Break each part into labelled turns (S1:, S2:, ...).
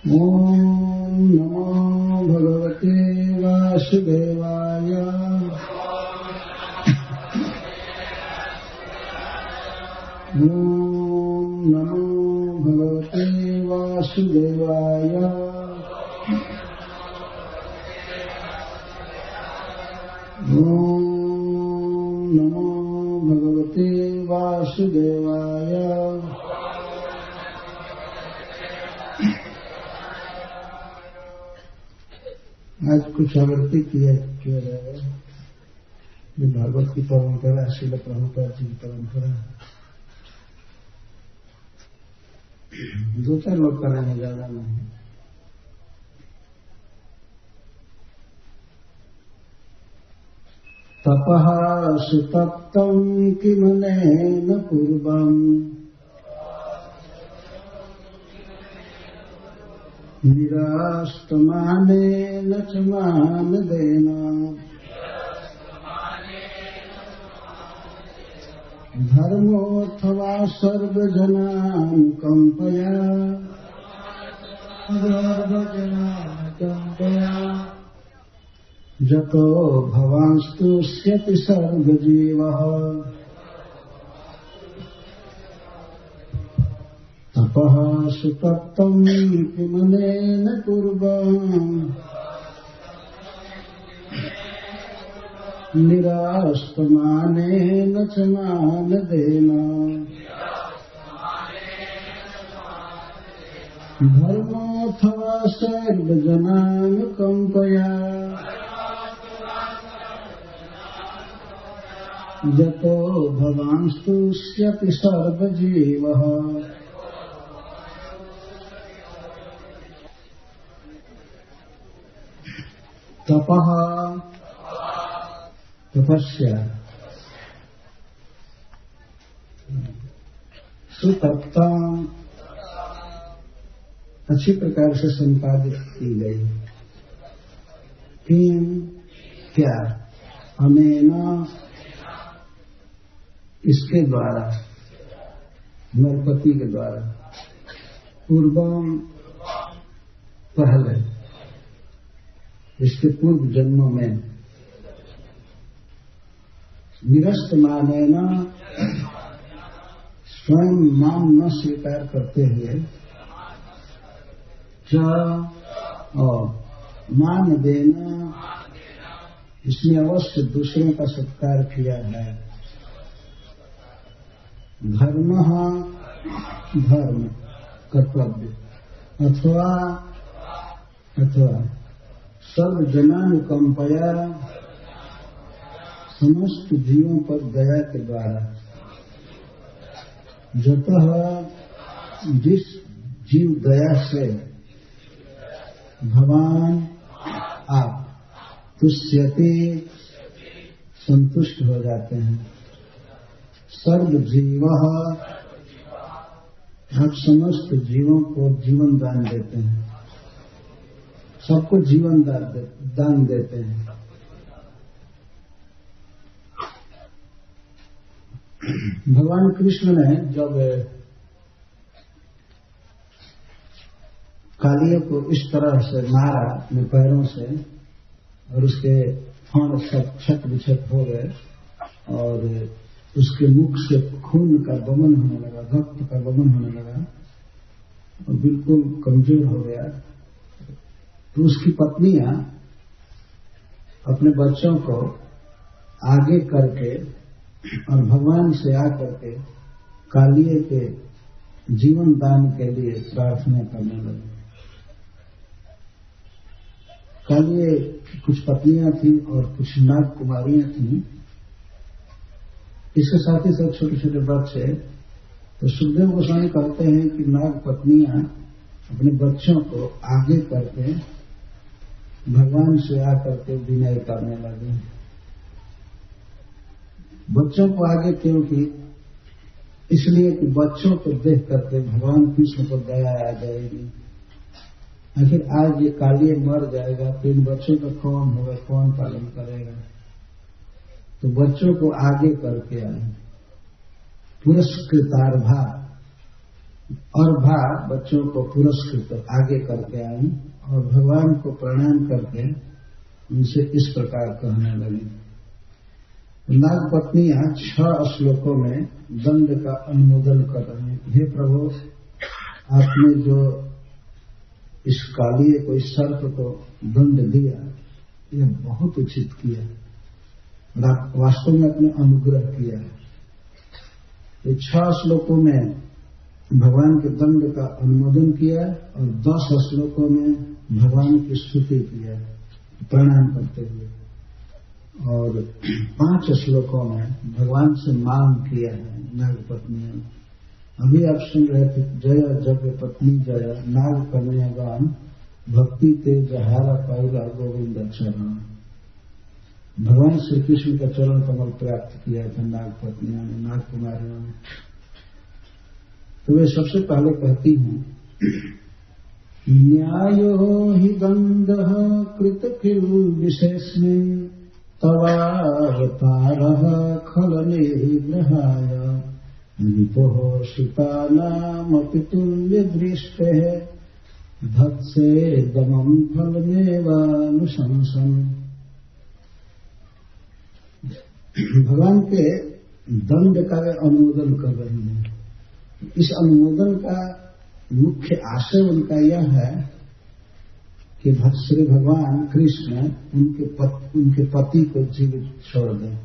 S1: ओम नमो भगवते वासुदेवाय। ओम नमो भगवते वासुदेवाय। ओम नमो भगवते वासुदेवाय। आज कुछ आवृत्ति किया जाएगा। ये भागवत की परंपरा, श्रील प्रभुपाद जी की परंपरा। 2-4 लोग कराने, ज्यादा नहीं। तपः सुतप्तं किमनेन पूर्वम् निरास्तमानेन च मानदेन धर्मोऽथवा सर्वजनानुकम्पया जतो भवांस्तुष्यति सर्वजीवः तपः सुतप्तं किमनेन पूर्वम् निरास्तमानेन च मानदेन धर्मोऽथवा सर्वजनानुकम्पया जतो भवांस्तुष्यति सर्वजीवः। तपः तपस्या, सुतप्ता अच्छी प्रकार से संपादित की गई। किम क्या, अनेना इसके द्वारा, नरपति के द्वारा, पूर्वम पहले, इसके पूर्व जन्मों में, निरस्त मानेना स्वयं नाम न स्वीकार करते हुए, च और मान देना, इसमें अवश्य दूसरों का सत्कार किया है। धर्म धर्म कर्तव्य, अथवा सर्वजनानुकंपया समस्त जीवों पर दया के द्वारा, जतः जिस जीव दया से भगवान आप तुष्यति संतुष्ट हो जाते हैं, सर्व जीव आप समस्त जीवों को जीवन दान देते हैं, सबको जीवन दान देते हैं। भगवान कृष्ण ने जब कालिया को इस तरह से मारा अपने पैरों से और उसके फाड़ सब छत विछत हो गए और उसके मुख से खून का वमन होने लगा, रक्त का वमन होने लगा और बिल्कुल कमजोर हो गया, तो उसकी पत्नियां अपने बच्चों को आगे करके और भगवान से आकर के कालिये के जीवन दान के लिए प्रार्थना करने लगे। कालिये की कुछ पत्नियां थी और कुछ नाग कुमारियां थी, इसके साथ ही सब छोटे छोटे बच्चे। तो सुखदेव गोस्वामी कहते हैं कि नाग पत्नियां अपने बच्चों को आगे करके भगवान से आकर के विनय करने लगे। बच्चों को आगे क्योंकि इसलिए कि बच्चों को देख करके भगवान कृष्ण को दया आ जाएगी। आखिर आज ये कालिये मर जाएगा तो इन बच्चों का कौन होगा, कौन पालन करेगा? तो बच्चों को आगे करके आए, पुरस्कृतार्भा और भाग बच्चों को पुरस्कृत आगे करके आई और भगवान को प्रणाम करके उनसे इस प्रकार कहने लगी। नागपत्नियां 6 श्लोकों में दंड का अनुमोदन कर रहे हैं। हे प्रभु, आपने जो इस कालिए को, इस सर्प को दंड दिया, यह बहुत उचित किया, वास्तव में अपने अनुग्रह किया है। ये 6 श्लोकों में भगवान के दंड का अनुमोदन किया और 10 श्लोकों में भगवान की स्तुति किया प्रणाम करते हुए, और 5 श्लोकों में भगवान से मांग किया है नागपत्नियों ने। अभी आप सुन रहे थे, जय जग पत्नी जय, नाग कन्या गान, भक्ति तेज हारा पाइला गोविंद चरण। भगवान श्री कृष्ण का चरण कमल प्राप्त किया था नागपत्नियों ने, नाग कुमारियों ने। तो वे सबसे पहले कहती हूँ, न्यायो हि दंडः कृतकिल विशेषमें तवावतारः खलनिग्रहाय विपोः सुतानामपि तुल्यदृष्टेः भत्से दमं फलमेवानुशंसन्। भगवान के दंड का वे अनुमोदन कर रही हैं। इस अनुमोदन का मुख्य आशय उनका यह है कि श्री भगवान कृष्ण उनके पति को जीवित छोड़ दें।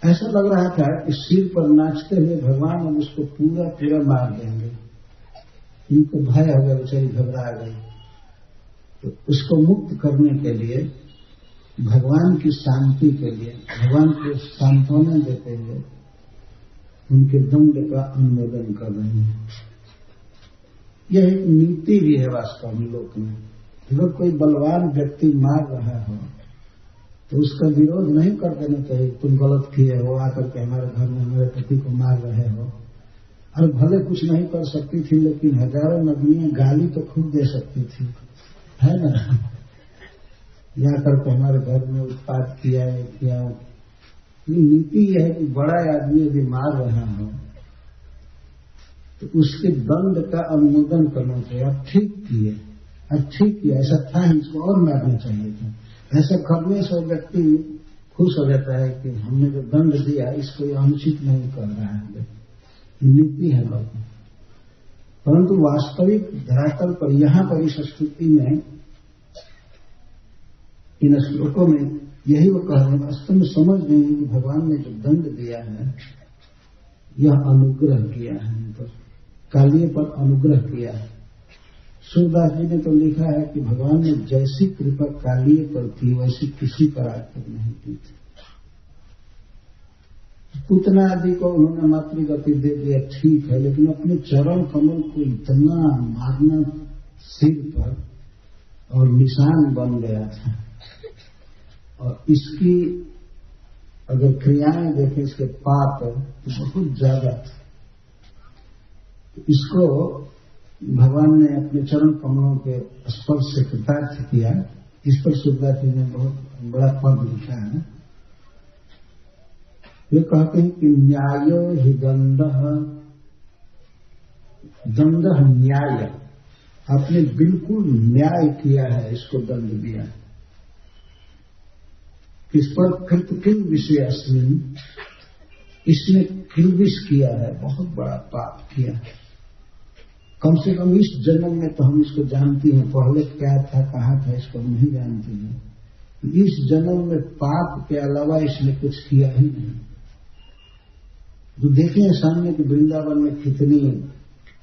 S1: ऐसा लग रहा था कि सिर पर नाचते हुए भगवान अब उसको पूरा मार देंगे। उनको भय हो गया, बेचारी घबरा गई। तो उसको मुक्त करने के लिए, भगवान की शांति के लिए, भगवान को सांत्वना देते हुए उनके दंड का अनुमोदन कर रहे हैं। यह एक नीति भी है वास्तव में लोक में। अगर कोई बलवान व्यक्ति मार रहा हो तो उसका विरोध नहीं कर देना चाहिए, तुम गलत किए हो, आकर के हमारे घर में हमारे पति को मार रहे हो। और भले कुछ नहीं कर सकती थी, लेकिन हजारों नगरियां गाली तो खूब दे सकती थी, है ना। या करके हमारे घर में उत्पात किया है क्या। नीति यह है कि बड़ा आदमी यदि मार रहा हो तो उसके दंड का अनुमोदन करना चाहिए। अब ठीक किए, अब ठीक किया, ऐसा था, इसको और मारना चाहिए था। ऐसा करने से व्यक्ति खुश हो जाता है कि हमने जो दंड दिया इसको अनुचित नहीं कर रहा है। नीति है लोग, परंतु वास्तविक धरातल पर यहां पर इस स्थिति में, इन श्लोकों में यही वो कह रहे हैं। वास्तव में समझ नहीं कि भगवान ने जो दंड दिया है यह अनुग्रह किया है, तो कालिए पर अनुग्रह किया है। सूरदास जी ने तो लिखा है कि भगवान ने जैसी कृपा कालिए पर की वैसी किसी पर आज तक नहीं की थी। पूतना आदि को उन्होंने मातृगति दे दिया, ठीक है, लेकिन अपने चरण कमल को इतना मारना सिर पर और निशान बन गया था। और इसकी अगर क्रियाएं देखें, इसके पाप तो बहुत ज्यादा था। इसको भगवान ने अपने चरण कमलों के स्पर्श से कृतार्थ किया। इस पर सूरदास जी ने बहुत बड़ा पद लिखा है। वे कहते हैं कि न्यायो हि दंडः, दंडः न्याय, आपने बिल्कुल न्याय किया है, इसको दंड दिया। इस पर कृतकिल विषय अस्मिन्, इसने किलबिश किया है, बहुत बड़ा पाप किया है। कम से कम इस जन्म में तो हम इसको जानती हैं, पहले क्या था कहाँ था इसको हम नहीं जानते हैं। इस जन्म में पाप के अलावा इसने कुछ किया ही नहीं। तो देखें सामने कि वृंदावन में कितनी,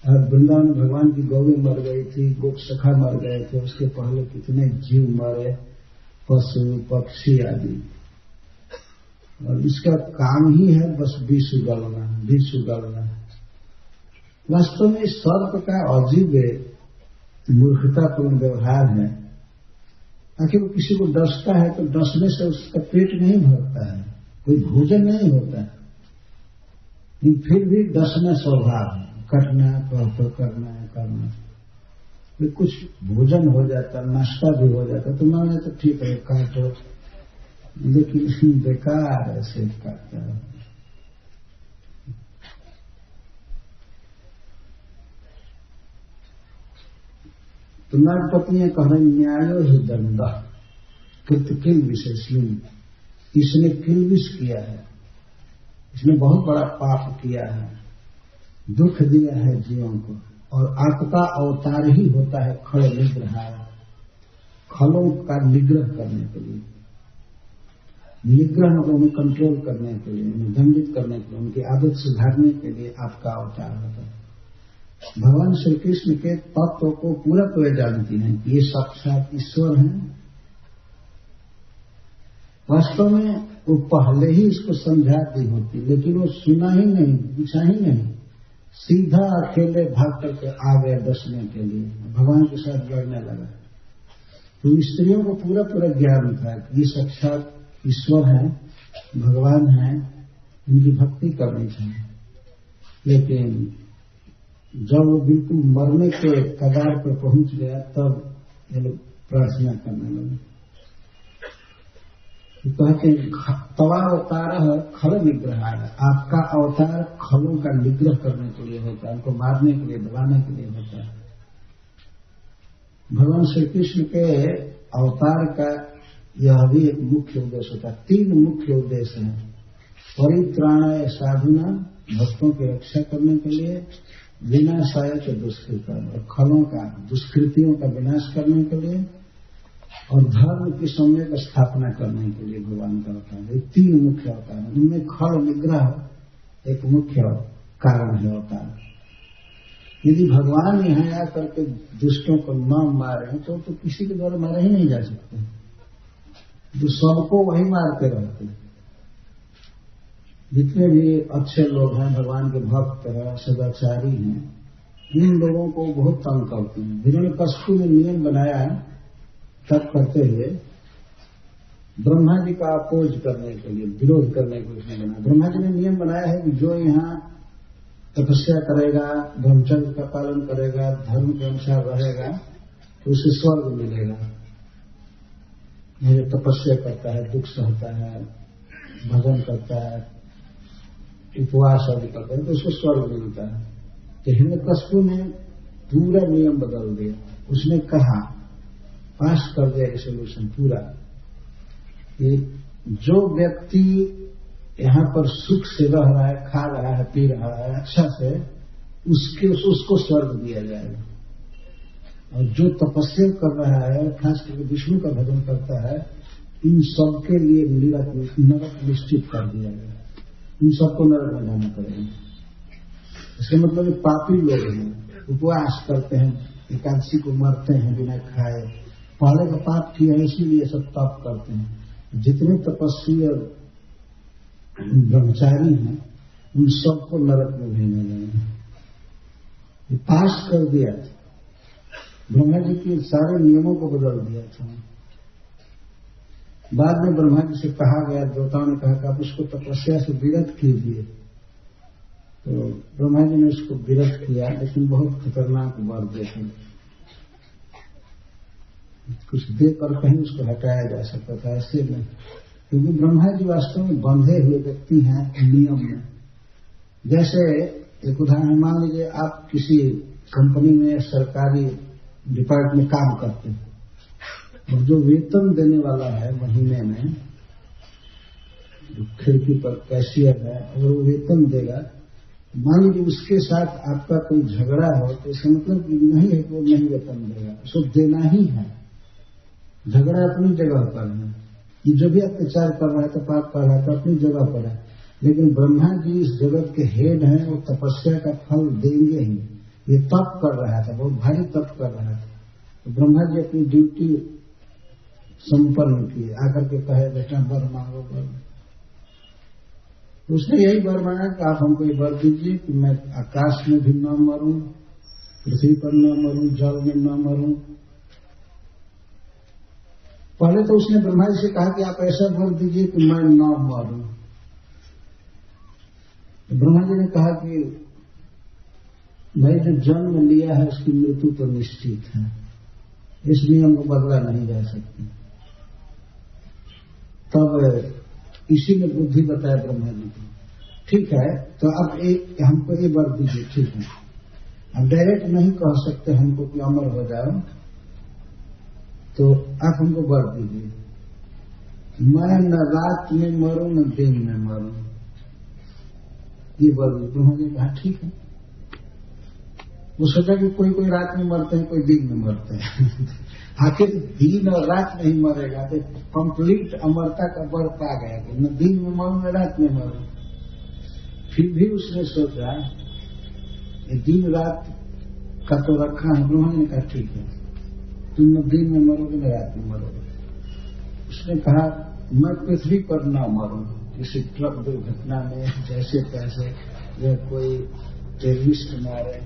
S1: वृंदावन में भगवान की गौएं मर गई थी, गोप सखा मर गए थे, उसके पहले कितने जीव मरे, पशु पक्षी आदि। और इसका काम ही है बस विष उगलना। वास्तव में इस सर्प का अजीब मूर्खतापूर्ण व्यवहार है। आखिर वो किसी को डसता है तो डसने से उसका पेट नहीं भरता है, कोई भोजन नहीं होता है, लेकिन फिर भी डसना स्वभाव है, कटना तो करना कुछ भोजन हो जाता, नाश्ता भी हो जाता तो माने तो ठीक है काटो, लेकिन बेकार ऐसे काटता है। तो नागपत्नियां कह रही न्यायो ही दंड कृतकिल विशेषण, इसने किलविश किया है, इसने बहुत बड़ा पाप किया है, दुख दिया है जीवों को। और आपका अवतार ही होता है खल निग्रह, खलों का निग्रह करने के लिए। निग्रह मतलब उन्हें कंट्रोल करने के लिए, उन्हें दंडित करने के लिए, उनकी आदत सुधारने के लिए आपका अवतार होता है। भगवान श्री कृष्ण के तत्व को पूरा तो जानती हैं कि ये साक्षात ईश्वर हैं। वास्तव में वो पहले ही इसको समझा दी होती, लेकिन वो सुना ही नहीं, पूछा ही नहीं, सीधा अकेले भाग करके आ गया दसने के लिए, भगवान के साथ लड़ने लगा। तो स्त्रियों को पूरा पूरा ज्ञान था कि ये साक्षात ईश्वर है, भगवान है, उनकी भक्ति करनी चाहिए। लेकिन जब वो बिल्कुल मरने के कगार पर पहुंच गया तब ये लोग प्रार्थना करने लगे। तो कहते हैं तवा अवतार खल निग्रह, आपका अवतार खलों का निग्रह करने के लिए होता है, उनको मारने के लिए, दबाने के लिए होता है। भगवान श्री कृष्ण के अवतार का यह भी एक मुख्य उद्देश्य होता है। 3 मुख्य उद्देश्य हैं। परित्राणाय साधुना, भक्तों की रक्षा करने के लिए, विनाशाय के दुष्कृत, और खलों का दुष्कृतियों का विनाश करने के लिए, और धर्म की सम्यक स्थापना करने के लिए भगवान का अवतार। ये 3 मुख्य अवतार है। उनमें खल निग्रह एक मुख्य कारण है अवतार। यदि भगवान यहाँ आकर के दुष्टों को न मारे तो किसी के द्वारा मारे ही नहीं जा सकते, जो सबको वही मारते रहते। जितने भी अच्छे लोग हैं, भगवान के भक्त हैं, सदाचारी हैं, इन लोगों को बहुत तंग करते हैं। हिरण्यकश्यप ने नियम बनाया तब करते हुए ब्रह्मा जी का अपोज करने के लिए, विरोध करने के लिए उसने बनाया। ब्रह्मा जी ने नियम बनाया है कि जो यहाँ तपस्या करेगा, ब्रह्मचर्य का पालन करेगा, धर्म के अनुसार रहेगा, तो उसे स्वर्ग मिलेगा। जो तपस्या करता है, दुख सहता है, भजन करता है, उपवास आदि करता है, तो उसको स्वर्ग मिलता है। तो हिरण्यकश्यप ने पूरा नियम बदल दिया। उसने कहा, पास कर दिया रेजोल्यूशन पूरा, कि जो व्यक्ति यहाँ पर सुख से रह रहा है, खा रहा है, पी रहा है अच्छा से, उसको स्वर्ग दिया जाएगा। और जो तपस्या कर रहा है, खास करके विष्णु का भजन करता है, इन सबके लिए नरक निश्चित कर दिया गया। इन सबको नरक में जाना पड़ेगा। इसका मतलब पापी लोग हैं, उपवास करते हैं, एकादशी को मरते हैं बिना खाए, पहले का पाप किया है इसीलिए सब तप करते हैं। जितने तपस्वी और ब्रह्मचारी हैं उन सबको नरक में भेजना जाएगा। पास कर दिया था, ब्रह्मा जी के सारे नियमों को बदल दिया था। बाद में ब्रह्मा जी से कहा गया, देवताओं ने कहा कि आप इसको तपस्या से विरत कीजिए। तो ब्रह्मा जी ने उसको विरत किया, लेकिन बहुत खतरनाक वर देते, कुछ देकर कहीं उसको हटाया जा सकता था, ऐसे में। क्योंकि ब्रह्मा जी वास्तव में बंधे हुए व्यक्ति हैं नियम में। जैसे एक उदाहरण मान लीजिए, आप किसी कंपनी में सरकारी डिपार्टमेंट में काम करते हैं, और जो वेतन देने वाला है महीने में, जो खिड़की पर कैशियर है, अगर वो वेतन देगा, मान लीजिए उसके साथ आपका कोई झगड़ा हो, तो इसका मतलब नहीं है कि वो नहीं वेतन देगा, उसको देना ही है। झगड़ा अपनी जगह पर है, ये जो भी अत्याचार कर रहा है तो पाप कर रहा है तो अपनी जगह पर है। लेकिन ब्रह्मा जी इस जगत के हेड हैं, वो तपस्या का फल देंगे ही। ये तप कर रहा था, बहुत भारी तप कर रहा था, तो ब्रह्मा जी अपनी ड्यूटी संपन्न किए। आकर के कहे, बेटा वर मांगो वर। उसने यही वर मांगा कि आप हमको ये वर दीजिए कि मैं आकाश में भी न मरूं, पृथ्वी पर न मरूं, जल में न मरूं। पहले तो उसने ब्रह्मा जी से कहा कि आप ऐसा वर दीजिए कि मैं न मरूं। तो ब्रह्मा जी ने कहा कि मैं जो जन्म लिया है उसकी मृत्यु तो निश्चित है, इस नियम को बदला नहीं जा सकती। तब इसी ने बुद्धि बताया ब्रह्मा जी को, ठीक है तो अब हमको ये वर दीजिए, ठीक है। अब डायरेक्ट नहीं कह सकते हमको कि अमर हो जाओ, तो आप हमको वर दीजिए, मैं न रात में मरूं न दिन में मरूं, ये वर। उन्होंने कहा ठीक है। वो सोचा कि कोई कोई रात में मरते हैं, कोई दिन में मरते हैं आखिर दिन और रात नहीं मरेगा तो कंप्लीट अमरता का वर पा गया कि न दिन में मरूं न रात में मरूं। फिर भी उसने सोचा दिन रात का तो रखा है। ब्रह्मा ने कहा ठीक है, तुम न दिन में मरोगे न रात में मरोगे। उसने कहा मैं पृथ्वी पर न मरूं, किसी ट्रक दुर्घटना में जैसे तैसे, या कोई टेररिस्ट मारे,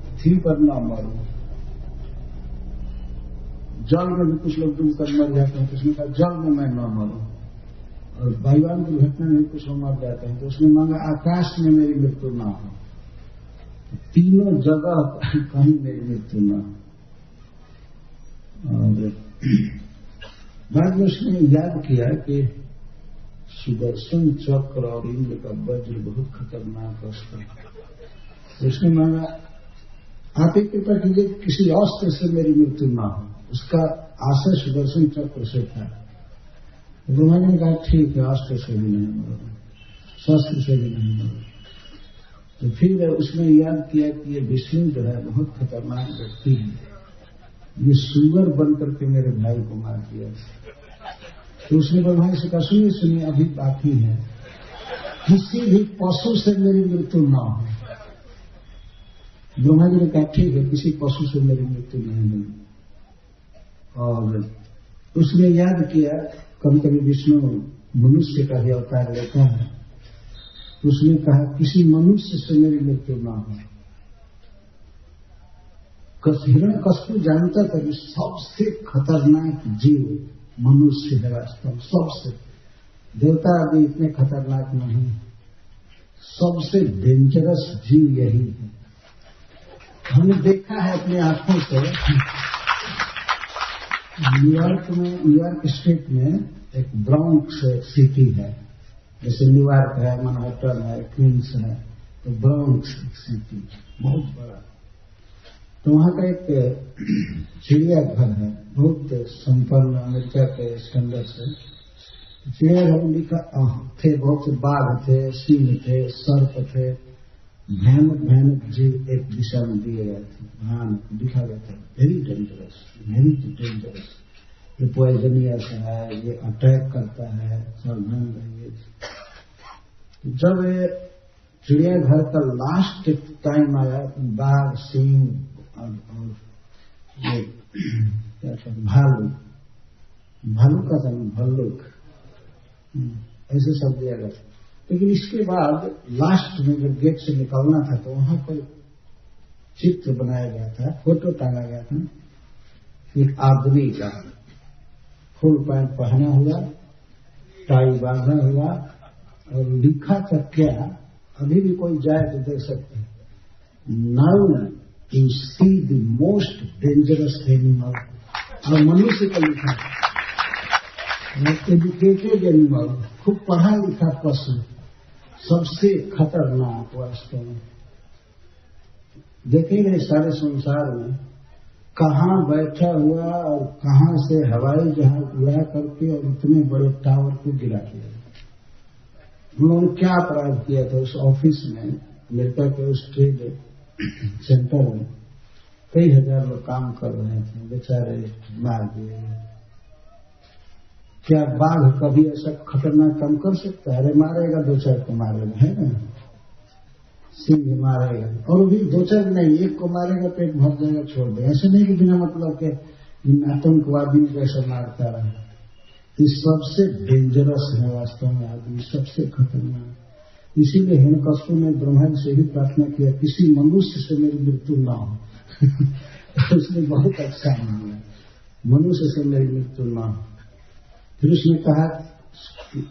S1: पृथ्वी पर न मरूं। जल में भी कुछ लोग डूब कर मर जाते हैं, तो उसने कहा जल में मैं न मरूं। और वायुयान दुर्घटना में भी कुछ लोग मर जाते हैं, तो उसने मांगा आकाश में मेरी मृत्यु न हो, तीनों जगह कहीं मेरी मृत्यु न हो। और बाद में उसने याद किया कि सुदर्शन चक्र और इंद्र का वज्र बहुत खतरनाक अस्त्र है। उसने मांगा आप एक कृपा कीजिए किसी अस्त्र से मेरी मृत्यु ना हो। उसका आशय सुदर्शन चक्र से था। ब्रह्मा ने कहा ठीक है, अस्त्र से भी नहीं मरोगे, शस्त्र से भी नहीं मरोगे। तो फिर उसने याद किया कि ये विष्णु जो है बहुत खतरनाक व्यक्ति है, ये सुगर बन करके मेरे भाई को मार दिया। तो उसने ब्रह्मा से कहा सुनिए सुनिए, अभी बाकी है, किसी भी पशु से मेरी मृत्यु ना हो। ब्रह्मा जी ने कहा ठीक है, किसी पशु से मेरी मृत्यु नहीं हुई। और उसने याद किया कभी कभी विष्णु मनुष्य का भी अवतार लेता है, तो उसने कहा किसी मनुष्य से मेरी मृत्यु ना हो। हिरण्यकश्यप जानता था कि सबसे खतरनाक जीव मनुष्य है, वास्तव सबसे, देवता आदि इतने खतरनाक नहीं, सबसे डेंजरस जीव यही है। हमने देखा है अपने आंखों से, न्यूयॉर्क स्टेट में एक ब्रॉन्क्स सिटी है, जैसे न्यूयॉर्क है, मैनहट्टन है, क्वींस है, तो ब्रॉन्क्स सिटी बहुत बड़ा। तो वहां का एक चिड़ियाघर है, बहुत संपन्न अमेरिका के स्टैंडर्ड से। चिड़ियाघर में लिखा थे, बहुत से बाघ थे, सिंह थे, सर्प थे, भयानक भयानक जीव एक दिशा में दिए गए थे, भयानक लिखा गया था, वेरी डेंजरस, वेरी डेंजरस, ये पॉइजनियस है, ये अटैक करता है, सावधान रहिए। जब ये चिड़ियाघर का लास्ट टाइम आया, बाघ, सिंह और ये क्या कहते भालू का था, भल्लुक, ऐसे सब दिया गया था। लेकिन इसके बाद लास्ट में जब गेट से निकलना था तो वहां पर चित्र बनाया गया था, फोटो टांगा गया था एक आदमी का, फुल पैंट पहना हुआ, टाई बांधा हुआ, और लिखा था क्या, अभी भी कोई जाए तो देख सकते हैं, now you see the most dangerous animal. और मनुष्य का लिखा एजुकेटेड एनिमल, खूब पढ़ा लिखा पशु, सबसे खतरनाक वास्तव में। देखेंगे सारे संसार में कहाँ बैठा हुआ और कहाँ से हवाई जहाज उड़ा करके और इतने बड़े टावर को गिरा दिया। उन्होंने क्या अपराध किया था उस ऑफिस में, अमेरिका के उस ट्रेड सेंटर में कई हजार लोग काम कर रहे थे, बेचारे मार दिए। क्या बाघ कभी ऐसा खतरनाक काम कर सकता है? अरे मारेगा, दो चार को मारेगा, है ना, सिंह मारेगा, और भी दो चार नहीं, एक को मारेगा पेट भर जाएगा, छोड़ देगा। ऐसे नहीं कि बिना मतलब के आतंकवादी में कैसे मारता रहा। ये सबसे डेंजरस है वास्तव में आदमी, सबसे खतरनाक। इसीलिए हिरण्यकश्यप ने ब्रह्मा जी से भी प्रार्थना किया किसी मनुष्य से मेरी मृत्यु ना हो उसने बहुत अच्छा मांगा, मनुष्य से मेरी मृत्यु ना हो। फिर उसने कहा,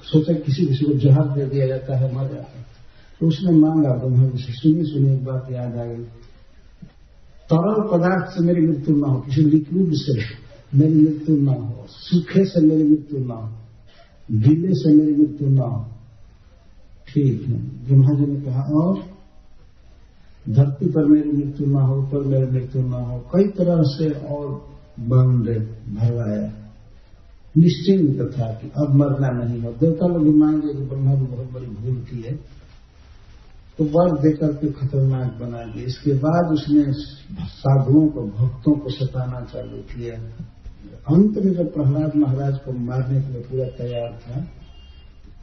S1: सोचा किसी को जहर दे दिया जाता है, मर जाता है, तो उसने मांगा ब्रह्मा जी से, सुनिए एक बात याद आ गई, तरल पदार्थ से मेरी मृत्यु ना हो, किसी लिक्विड से मेरी मृत्यु ना हो, सूखे से मेरी मृत्यु ना हो, गीले से मेरी मृत्यु ना हो। ठीक है, ब्रह्मा जी ने कहा और धरती पर मेरी मृत्यु ना हो, ऊपर मेरी मृत्यु ना हो, कई तरह से और बाउंड भरवाया, निश्चिंत था कि अब मरना नहीं हो। देवता लोग भी मांगे कि ब्रह्मा ने बहुत बड़ी भूल की है, तो वर देकर के खतरनाक बना दिया। इसके बाद उसने साधुओं को, भक्तों को सताना चालू किया। अंत में जब प्रहलाद महाराज को मारने के लिए पूरा तैयार था,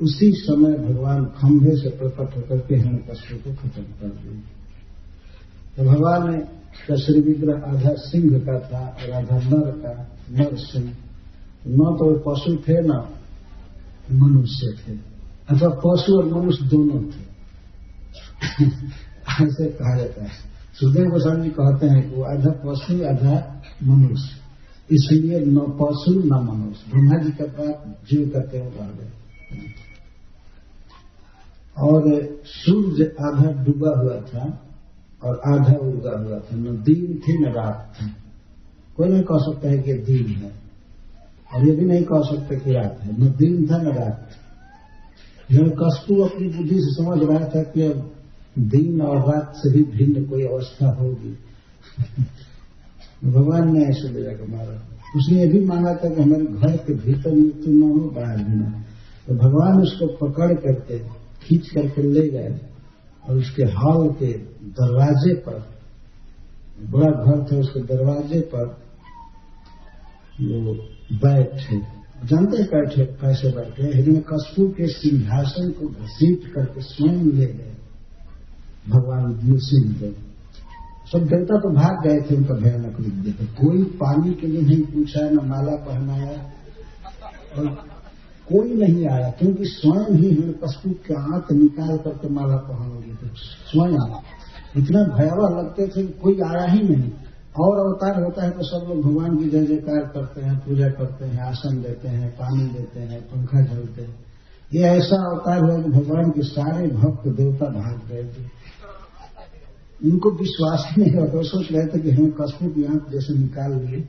S1: उसी समय भगवान खंभे से प्रकट होकर के हिरण्यकश्यप को खत्म कर दिया। तो भगवान ने का श्री विग्रह आधा सिंह का था और आधा नर का, नर सिंह। न तो वो पशु थे न मनुष्य थे, अथवा पशु और मनुष्य दोनों थे ऐसे कहा जाता है। सुखदेव गोस्वामी जी कहते हैं कि वो आधा पशु आधा मनुष्य, इसलिए न पशु न मनुष्य। ब्रह्मा जी का बात जीव करते हुए रह गए। और सूर्य आधा डूबा हुआ था और आधा उगा हुआ था, न दिन थी न रात थी। कोई नहीं कह सकता है कि दिन है, और ये भी नहीं कह सकते कि रात है। न दिन था न रात थी। हिरण्यकश्यप अपनी बुद्धि से समझ रहा था कि अब दिन और रात से भी भिन्न कोई अवस्था होगी। भगवान ने ऐसे ले जाकर मारा। उसने ये भी मांगा था कि हमारे घर के भीतर मृत्यु न हो, बाहर भी न। तो भगवान उसको पकड़ करके खींच करके ले गए और उसके हॉल के दरवाजे पर, बड़ा घर था, उसके दरवाजे पर वो बैठे। जानते हैं कैसे बैठे? हिरण्यकश्यप के सिंहासन को घसीट करके स्वयं ले गए भगवान नृसिंहदेव। सब देवता तो भाग गए थे उनका भयानक रूप देखकर। कोई पानी के लिए नहीं पूछा, न माला पहनाया, और कोई नहीं आया, क्योंकि स्वयं ही हिरण्यकश्यप के हाथ निकाल करके माला पहन लिए थे। स्वयं इतना भयावह लगते थे, कोई आया ही नहीं। और अवतार होता है तो सब लोग भगवान की जय जयकार करते हैं, पूजा करते हैं, आसन देते हैं, पानी देते हैं, पंखा झलते हैं। ये ऐसा अवतार हुआ कि भगवान के सारे भक्त देवता भाग गए थे। उनको विश्वास नहीं होता, सोच रहे थे कि हमें हिरण्यकश्यप की आंख जैसे निकाल लिए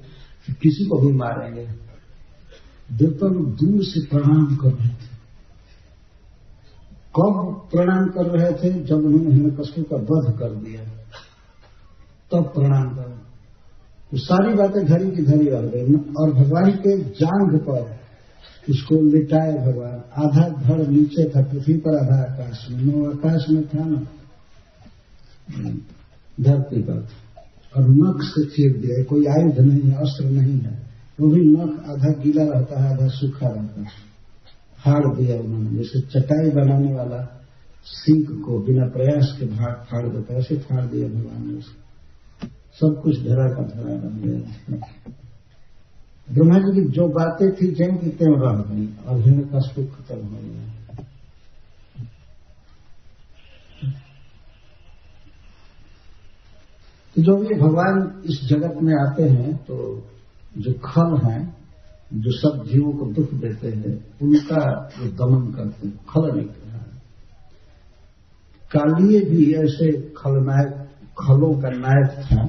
S1: कि किसी को भी मारेंगे। देवता लोग दूर से प्रणाम कर रहे थे। कब प्रणाम कर रहे थे? जब उन्होंने हिरण्यकश्यप का वध कर दिया, तब प्रणाम कर। तो सारी बातें धरी की धरी रह गई। और भगवान के जांघ पर उसको लिटाए भगवान। आधा धड़ नीचे था पृथ्वी पर, आधा आकाश में। न आकाश में था न धरती पर। और नख से चीर दिया। कोई आयुध नहीं है, अस्त्र नहीं है, वो भी नख आधा गीला रहता है, आधा सूखा रहता है। फाड़ दिया उन्होंने, जैसे चटाई बनाने वाला सीख को बिना प्रयास के फाड़ देता है, ऐसे फाड़ दिया भगवान ने उसको। सब कुछ धरा का धरा रह गया। ब्रह्मा जी की जो बातें थी जैन की त्यों रह गई और हिरण्यकश्यप खत्म हो गया। तो जो भी भगवान इस जगत में आते हैं तो जो खल हैं, जो सब जीवों को दुख देते हैं, उनका वो दमन करते हैं। खल नहीं करना है। कालिए भी ऐसे खलनायक, खलों का नायक था।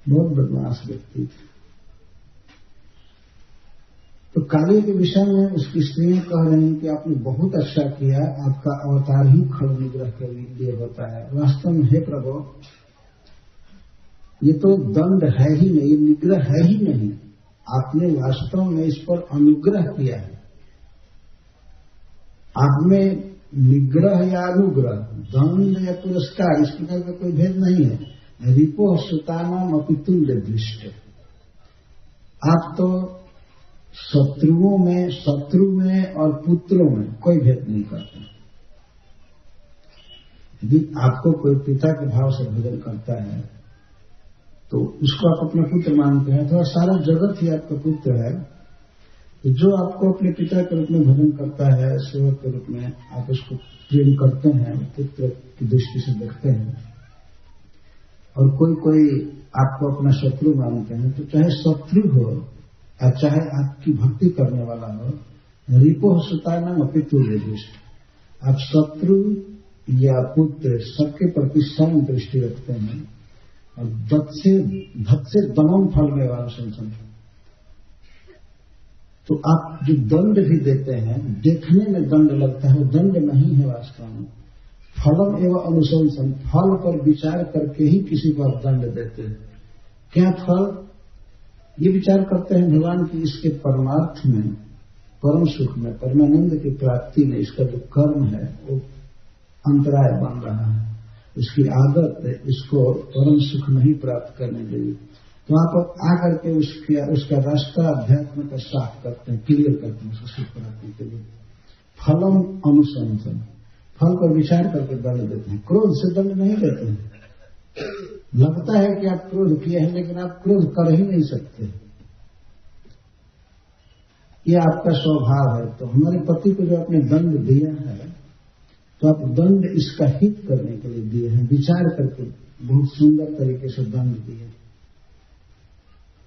S1: बहुत बदमाश व्यक्ति था। तो कालिए के विषय में उसकी स्त्रियां कह रही कि आपने बहुत अच्छा किया, आपका अवतार ही खल निग्रह के लिए होता है। वास्तव में हे प्रभु, ये तो दंड है ही नहीं, ये निग्रह है ही नहीं। आपने वास्तव में इस पर अनुग्रह किया है। आपने निग्रह या अनुग्रह, दंड या पुरस्कार, इस प्रकार का कोई भेद नहीं है। रिपो सुतानाम अपितुल्य दृष्ट। आप तो शत्रु में और पुत्रों में कोई भेद नहीं करते। यदि आपको कोई पिता के भाव से भजन करता है तो उसको आप अपना पुत्र मानते हैं, तो सारा जगत ही आपका पुत्र है। तो जो आपको अपने पिता के रूप में भजन करता है, सेवक के रूप में आप उसको प्रेम करते हैं, पुत्र की दृष्टि से देखते हैं। और कोई आपको अपना शत्रु मानते हैं, तो चाहे शत्रु हो या चाहे आपकी भक्ति करने वाला हो, रिपो सुतानाम अपितुल्य दृष्टि। आप शत्रु या पुत्र सबके प्रति सम दृष्टि रखते हैं और धत से दमन फलने वाला संसन। तो आप जो दंड भी देते हैं, देखने में दंड लगता है, वो दंड नहीं है वास्तव में। फलम एवं अनुशंसन, फल पर विचार करके ही किसी को आप दंड देते हैं। क्या फल? ये विचार करते हैं भगवान की इसके परमार्थ में, परम सुख में, परमानंद की प्राप्ति में इसका जो कर्म है वो अंतराय बन रहा है, उसकी आदत है इसको परम सुख नहीं प्राप्त करने देगी, तो आप आकर के उसका रास्ता अध्यात्म का साफ करते हैं, क्लियर करते हैं उसको सुख प्राप्ति के लिए। फलम अनुशंसन, फल पर विचार करके दंड देते हैं। क्रोध से दंड नहीं देते हैं। लगता है कि आप क्रोध किए हैं लेकिन आप क्रोध कर ही नहीं सकते, ये आपका स्वभाव है। तो हमारे पति को जो आपने दंड दिया है तो आप दंड इसका हित करने के लिए दिए हैं, विचार करके बहुत सुंदर तरीके से दंड दिए।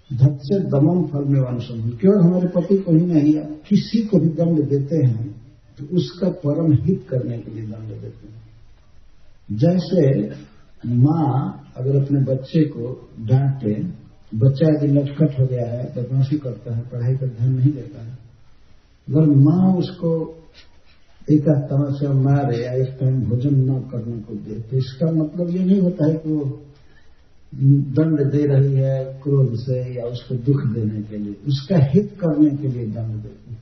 S1: धत से दमम फल में अनुसंधान, केवल हमारे पति को ही नहीं, आप किसी को भी दंड देते हैं तो उसका परम हित करने के लिए दंड देते हैं। जैसे माँ अगर अपने बच्चे को डांटे, बच्चा यदि नटखट हो गया है, बदमाशी करता है, पढ़ाई पर ध्यान नहीं देता है, अगर माँ उसको एक तमाशा मारे या एक टाइम भोजन न करने को दे, तो इसका मतलब ये नहीं होता है कि वो दंड दे रही है क्रोध से या उसको दुख देने के लिए, उसका हित करने के लिए दंड देती है,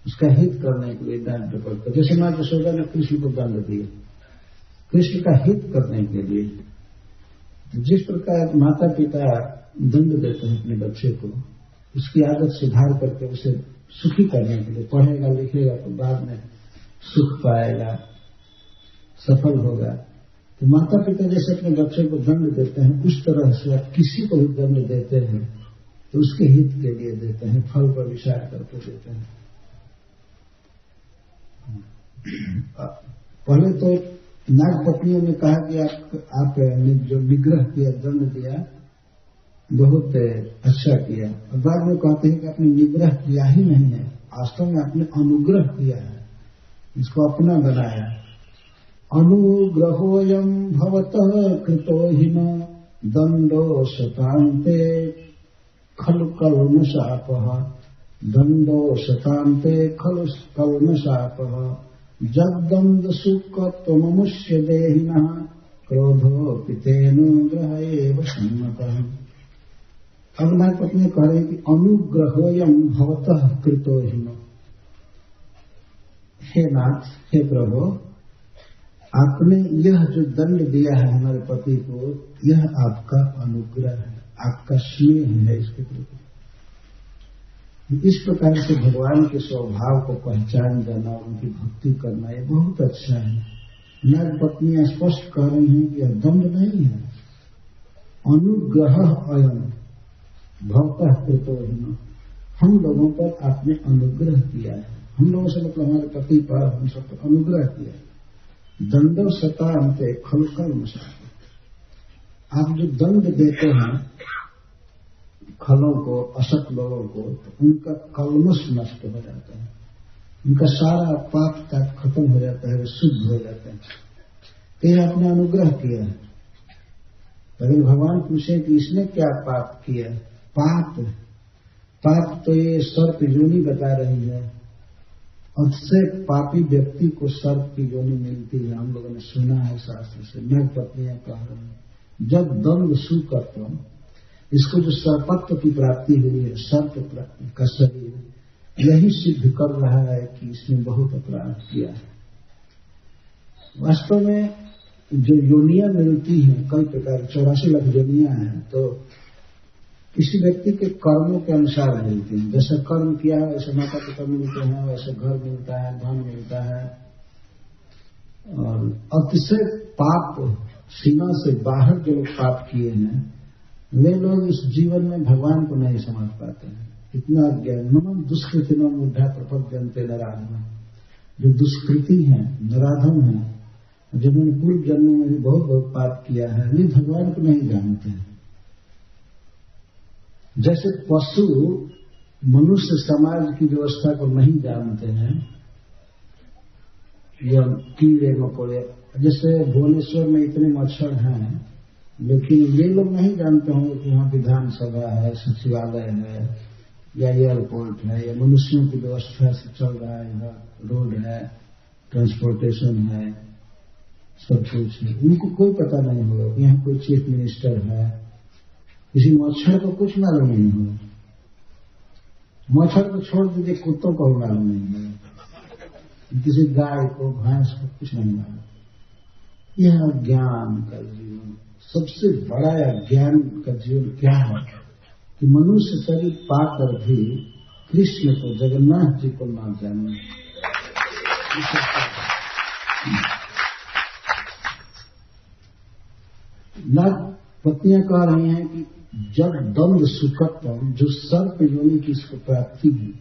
S1: उसका हित करने के लिए दंड पड़ता है। जैसे माँ यशोदा ने कृष्ण को दंड दिया, कृष्ण का हित करने के लिए। जिस प्रकार माता पिता दंड देते हैं अपने बच्चे को, उसकी आदत सुधार करके उसे सुखी करने के लिए, पढ़ेगा लिखेगा तो बाद में सुख पाएगा, सफल होगा, तो माता पिता जैसे अपने बच्चे को दंड देते हैं, उस तरह से आप किसी को भी दंड देते हैं तो उसके हित के लिए देते हैं, फल पर विचार करके देते हैं। पहले तो नाग पत्नियों ने कहा कि आप ने जो निग्रह किया, दंड दिया, बहुत अच्छा किया, और बाद में कहते हैं कि आपने निग्रह किया ही नहीं है, वास्तव में आपने अनुग्रह किया है, इसको अपना बनाया। अनुग्रहोयम भवतः कृतो हिन दंडो शतान्ते खलु कल्मषापः, दंडो शतान्ते खलु कल्मषापः, जगदंड सुख त्वममुष्य देहिनः क्रोधो पितेनुग्रह एव सम्मतः। अब नाग पत्नी कह रही कि अनुग्रहोयम भवतः कृतो हिन, हे नाथ, हे प्रभु, आपने यह जो दंड दिया है हमारे पति को, यह आपका अनुग्रह है, आपका स्नेह है इसके प्रति। इस प्रकार से भगवान के स्वभाव को पहचान जाना और उनकी भक्ति करना, ये बहुत अच्छा है। नाग पत्नियां स्पष्ट कह रही हैं कि यह दंड नहीं है, अनुग्रह अयम भवतः कृतो हिन, हम लोगों पर आपने अनुग्रह किया है, हम लोगों से मतलब हमारे पति पर हम सब पर अनुग्रह किया है। दंडो शतान्ते खलु कल्मषापः, आप जो दंड देते हैं खलों को, असत लोगों को, तो उनका कल्मष नष्ट हो जाता है, उनका सारा पाप ताप खत्म हो जाता है, वे शुद्ध हो जाते हैं। तो यह आपने अनुग्रह किया है। अगर भगवान पूछे कि इसने क्या पाप किया, पाप तो ये सर्प योनि बता रही है, उससे पापी व्यक्ति को सर्प की योनि मिलती है, हम लोगों ने सुना है शास्त्र से। नाग पत्नियां कह रही हैं जब दंड सुकर्तम, इसको जो सर्पत्व की प्राप्ति हुई है, सर्प का शरीर, यही सिद्ध कर रहा है कि इसने बहुत अपराध किया है। वास्तव में जो योनियां मिलती हैं कई प्रकार, 84 लाख योनियां हैं, तो किसी व्यक्ति के कर्मों के अनुसार मिलती हैं। जैसा कर्म किया है वैसे माता पिता मिलते हैं, वैसे घर मिलता है, धन मिलता है। और अतिशय पाप, सीमा से बाहर जो लोग पाप किए हैं, वे लोग इस जीवन में भगवान को नहीं समझ पाते हैं। इतना ज्ञान नम दुष्कृतिनो मुद्धा प्रपद्यन्ते नराधम, जो दुष्कृति है, नराधम है, जिन्होंने पूर्व जन्मों में भी बहुत बहुत पाप किया है, वे भगवान को नहीं जानते हैं। जैसे पशु मनुष्य समाज की व्यवस्था को नहीं जानते हैं, या कीड़े मकोड़े, जैसे भुवनेश्वर में इतने मच्छर हैं, लेकिन ये लोग नहीं जानते होंगे कि यहाँ विधानसभा है, सचिवालय है, या एयरपोर्ट है, या मनुष्यों की व्यवस्था से चल रहा है, इधर रोड है, ट्रांसपोर्टेशन है, सब कुछ है। उनको कोई पता नहीं होगा यहाँ कोई चीफ मिनिस्टर है, किसी मच्छर को कुछ मालूम नहीं होगा। मच्छर को छोड़ दीजिए, कुत्तों को मालूम नहीं होगा, किसी गाय को भैंस को कुछ नहीं मालूम। यह ज्ञान का जीवन, सबसे बड़ा ज्ञान का जीवन क्या है कि मनुष्य शरीर पाकर भी कृष्ण को, जगन्नाथ जी को ना जाने। नाग पत्नियां कह रही हैं कि जब दंड सुकत्तम, जो सर्प योनि की इसको प्राप्ति हुई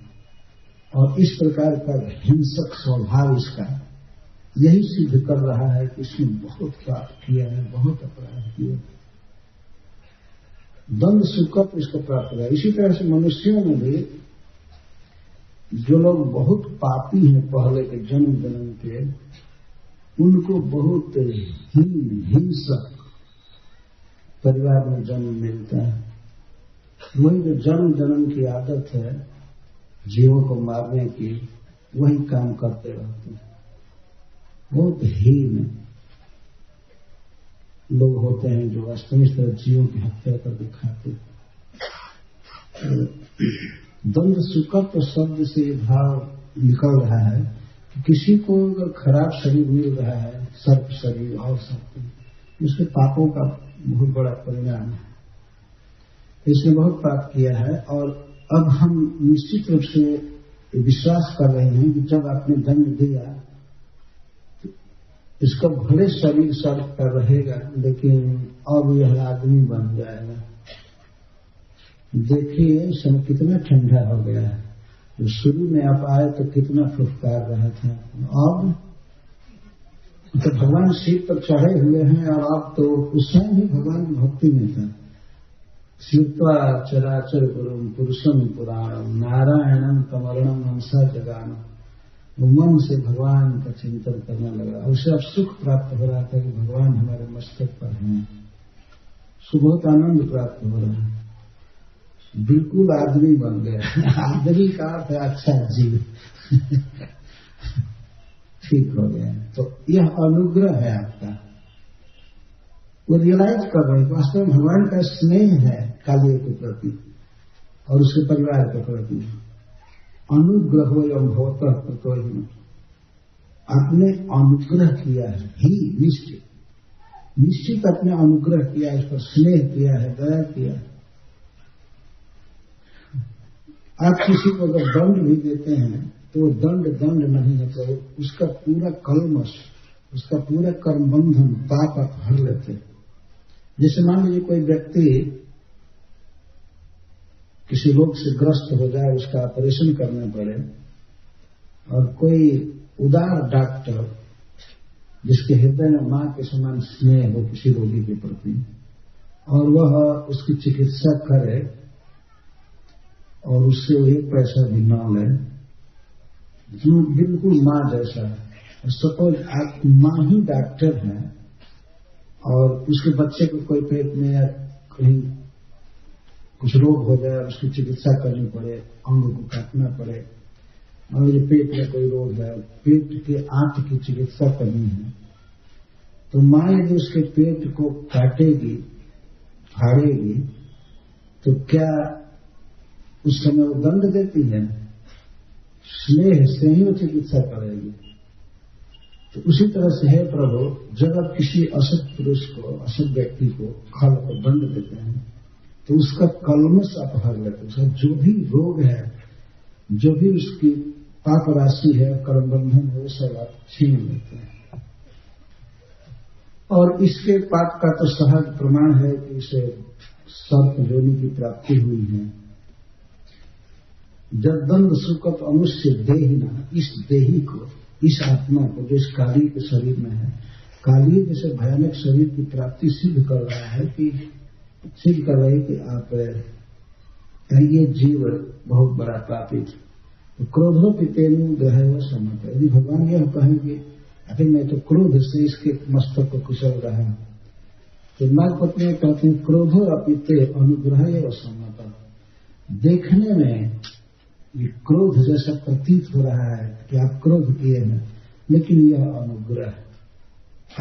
S1: और इस प्रकार का हिंसक स्वभाव इसका, यही सिद्ध कर रहा है कि इसने बहुत पाप किया है, बहुत अपराध किया। दंड सुकत्व इसको प्राप्त हुआ। इसी तरह से मनुष्यों में भी जो लोग बहुत पापी हैं पहले के जन्म के, उनको बहुत हिंसक परिवार में जन्म मिलता है। वही जो जन्म की आदत है जीवों को मारने की, वही काम करते रहते हैं। बहुत हीन लोग होते हैं जो वास्तव में इस तरह जीवों की हत्या कर दिखाते। दंड सुकत्व शब्द से ये भाव निकल रहा है कि किसी को अगर खराब शरीर मिल रहा है, सर्प शरीर और सर्प, उसके पापों का बहुत बड़ा परिणाम है। इसने बहुत पाप किया है और अब हम निश्चित रूप से विश्वास कर रहे हैं कि जब आपने जन्म दिया तो इसका भले शरीर सर्प का रहेगा, लेकिन अब यह आदमी बन जाएगा। देखिए इस समय कितना ठंडा हो गया है। तो शुरू में आप आए तो कितना फुफकार रहा था, अब तो भगवान शिव पर चढ़े हुए हैं और अब तो उस समय ही भगवान की भक्ति में था। शिवत्वा चराचर गुरुम पुरुषम पुराणम नारायणम कमरणम हंसा जगानम। वो मन से भगवान का चिंतन करने लगा। उसे अब सुख प्राप्त हो रहा था कि भगवान हमारे मस्तक पर हैं। उसको बहुत आनंद प्राप्त हो रहा है। बिल्कुल आदमी बन गया। आदमी का अर्थ अच्छा जीव ठीक हो गया। तो यह अनुग्रह है आपका। वो रियलाइज कर रहे हैं वास्तव में भगवान का स्नेह है कालिए के प्रति और उसके परिवार के प्रति। अनुग्रह हो एवं भवतः प्रतोहिन, आपने अनुग्रह किया है ही निश्चित अपने अनुग्रह किया है, इस पर स्नेह किया है, दया किया है। आप किसी को अगर दंड भी देते हैं तो दंड नहीं है, तो उसका पूरा कलमश, उसका पूरा कर्मबंधन पाप आप हर लेते हैं। जैसे मान लीजिए कोई व्यक्ति किसी रोग से ग्रस्त हो जाए, उसका ऑपरेशन करना पड़े, और कोई उदार डॉक्टर जिसके हृदय में मां के समान स्नेह हो किसी रोगी के प्रति, और वह उसकी चिकित्सा करे और उससे वो एक पैसा भी न ले, जो बिल्कुल मां जैसा है। सपोज आप मां ही डॉक्टर है और उसके बच्चे को कोई पेट में या कहीं कुछ रोग हो जाए, उसकी चिकित्सा करनी पड़े, अंग को काटना पड़े, और ये पेट में कोई रोग है, पेट के आंत की चिकित्सा करनी है, तो मां यदि उसके पेट को काटेगी, फाड़ेगी, तो क्या उस समय वो दंड देती है? स्नेह से ही वो चिकित्सा करेगी। तो उसी तरह से है प्रभु, जब आप किसी असत पुरुष को, असत व्यक्ति को खल को दंड देते हैं तो उसका कलमश आप हर लेते, उसका जो भी रोग है, जो भी उसकी पाप राशि है, कर्म बंधन है, वो सब आप छीन लेते हैं। और इसके पाप का तो सहज प्रमाण है कि इसे सर्प योनि की प्राप्ति हुई है। जब दंड सुकत अनुष्य देहिना, इस देही को, इस आत्मा को जो इस काली के शरीर में है, काली जैसे भयानक शरीर की प्राप्ति सिद्ध कर रहा है कि आप ये जीव बहुत बड़ा पापी थे। तो क्रोधो पितेनु ग्रह समत, यदि भगवान यह कहेंगे अभी मैं तो क्रोध से इसके मस्तक को कुचल रहा हूं, तो नाग पत्नी कहते हैं क्रोधो अपिते अनुग्रह व समत। देखने में ये क्रोध जैसा प्रतीत हो रहा है कि आप क्रोध किए हैं, लेकिन यह अनुग्रह है।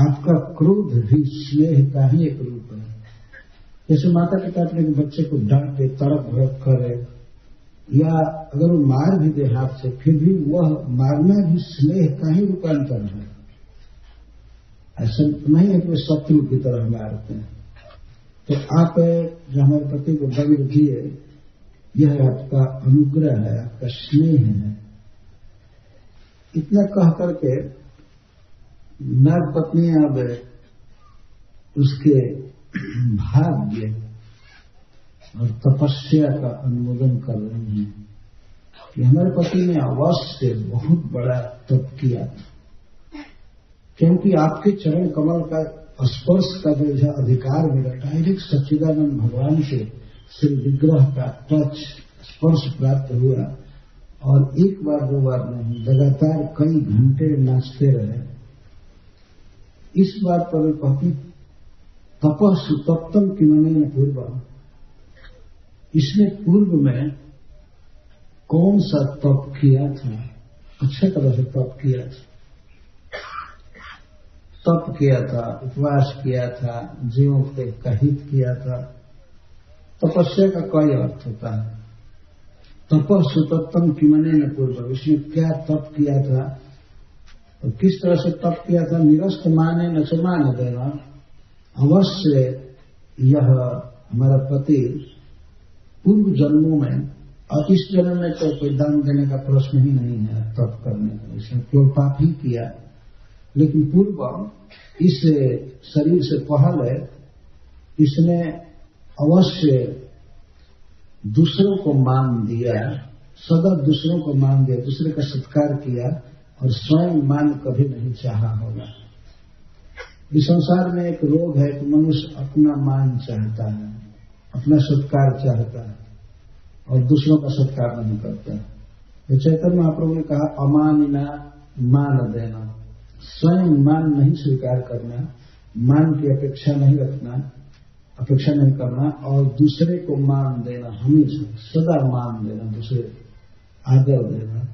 S1: आपका क्रोध भी स्नेह का ही एक रूप है। जैसे माता पिता अपने बच्चे को डांटे, तड़प भड़क करे, या अगर वो मार भी दे हाथ से, फिर भी वह मारना भी स्नेह का ही रूपांतर है। ऐसा नहीं है कि वे शत्रु की तरह मारते हैं। तो आप जो हमारे पति को दंड दिए, यह आपका अनुग्रह है, आपका स्नेह है। इतना कह करके नाग पत्नी अब उसके भाग्य और तपस्या का अनुमोदन कर रही हैं कि हमारे पति ने अवश्य बहुत बड़ा तप किया, क्योंकि आपके चरण कमल का स्पर्श का जो अधिकार मिला, डायरेक्ट सच्चिदानंद भगवान के श्री विग्रह का टच स्पर्श प्राप्त हुआ, और एक बार दो बार नहीं, लगातार कई घंटे नाचते रहे। इस बात पर कहती तपः सुतप्तम किमनेन पूर्व, इसने पूर्व में कौन सा तप किया था? अच्छे तरह से तप किया था, तप किया था, उपवास किया था, जीवों का हित किया था। तपस्या का कई अर्थ होता है। तपः सुतप्तम किमनेन पूर्व, इसने क्या तप किया था और किस तरह से तप किया था? निरस्त माने न च मान देना। अवश्य यह हमारा पति पूर्व जन्मों में, और इस जन्म में तो कोई दान देने का प्रश्न ही नहीं है तप करने का, इसने केवल पाप ही किया। लेकिन पूर्व इस शरीर से पहले इसने अवश्य दूसरों को मान दिया, सदा दूसरों को मान दिया, दूसरे का सत्कार किया, और स्वयं मान कभी नहीं चाहा होगा। इस संसार में एक रोग है कि मनुष्य अपना मान चाहता है, अपना सत्कार चाहता है, और दूसरों का सत्कार नहीं करता है। तो चैतन्य महाप्रभु ने कहा अमानिना मान देना, स्वयं मान नहीं स्वीकार करना, मान की अपेक्षा नहीं रखना, अपेक्षा नहीं करना, और दूसरे को मान देना, हमेशा सदा मान देना, दूसरे आदर देना।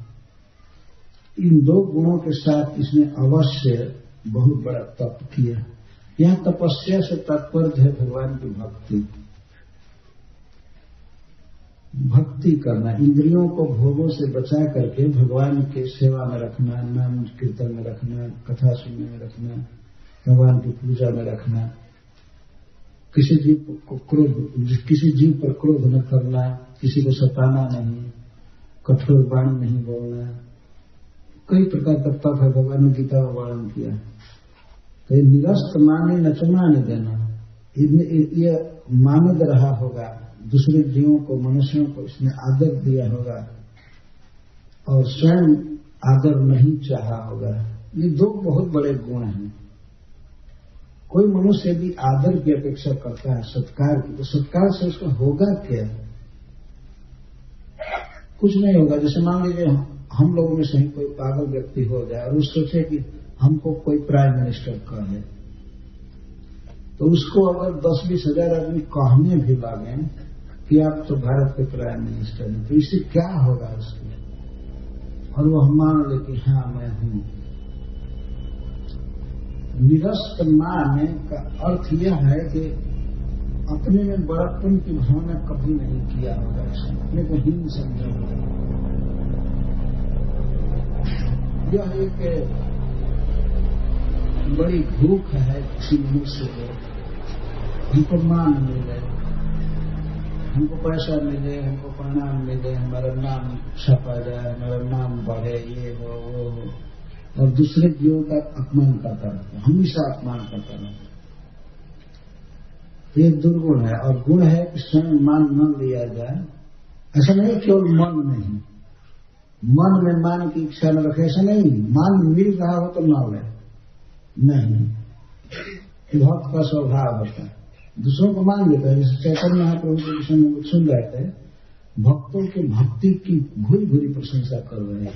S1: इन दो गुणों के साथ इसने अवश्य बहुत बड़ा तप किया। यह तपस्या से तात्पर्य है भगवान की भक्ति, भक्ति करना, इंद्रियों को भोगों से बचा करके भगवान के सेवा में रखना, नाम कीर्तन में रखना, कथा सुनने में रखना, भगवान की पूजा में रखना, किसी जीव पर क्रोध न करना, किसी को सताना नहीं, कठोर वाणी नहीं बोलना। कई प्रकार का तप है, भगवान ने गीता में वर्णन किया। तो निरस्त माने न च माने देना, ये मानद रहा होगा, दूसरे जीवों को, मनुष्यों को इसने आदर दिया होगा, और स्वयं आदर नहीं चाहा होगा। ये दो बहुत बड़े गुण हैं। कोई मनुष्य यदि आदर की अपेक्षा करता है, सत्कार की, तो सत्कार से उसका होगा क्या? कुछ नहीं होगा। जैसे मान लीजिए हम लोगों में से ही कोई पागल व्यक्ति हो जाए और उस सोचे कि हमको कोई प्राइम मिनिस्टर कहे, तो उसको अगर 10-20 हजार आदमी कहने भी लगे कि आप तो भारत के प्राइम मिनिस्टर हैं, तो इससे क्या होगा उसको? और वो हम मान ले कि हाँ मैं हूं। निरस्त माने का अर्थ यह है कि अपने में बड़प्पन की भावना कभी नहीं किया होगा, अपने को हीन समझा होगा। यह एक बड़ी भूख है किसी मनुष्य को, हमको मान मिले, हमको पैसा मिले, हमको प्रणाम मिले, हमारा नाम छपा जाए, हमारा नाम बढ़े, ये हो वो हो, और दूसरे जीवों का अपमान करता रहता है, हमेशा अपमान करता रहता है। ये दुर्गुण है। और गुण है कि स्वयं मान न लिया जाए। ऐसा नहीं केवल मन नहीं, मन में मान की इच्छा न रखे, ऐसा नहीं। मान मिल रहा हो तो न ले, नहीं, भक्त का स्वभाव होता है, दूसरों को मान लेता है। जैसे चैतन्य महाप्रभु के विषय में सुन रहे थे, भक्तों की भक्ति की भूरी भूरी प्रशंसा कर रहे हैं,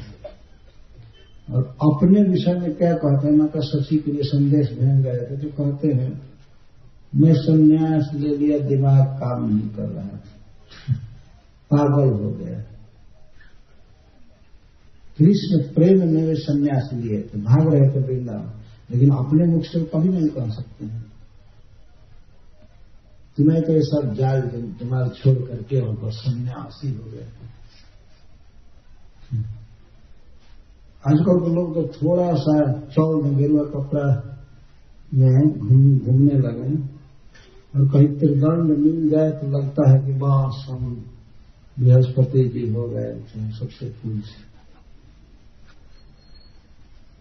S1: और अपने विषय में क्या कहते हैं? माता शची के लिए संदेश भेज गए थे, जो कहते हैं मैं संन्यास ले लिया, दिमाग काम नहीं कर रहा था, पागल हो गया। कृष्ण प्रेम में वे संन्यास लिए थे, भाग रहे थे वृंदावन, लेकिन अपने मुख से कभी नहीं कह सकते हैं तुम्हें तो ये सब जाल तुम्हारा छोड़ करके और बस संन्यासी हो गए थे। आजकल के लोग तो थोड़ा सा चौल में गेरुआ कपड़ा में घूमने लगे और कहीं त्रिदंड मिल जाए तो लगता है कि बस हम बृहस्पति जी हो गए सबसे फूल से।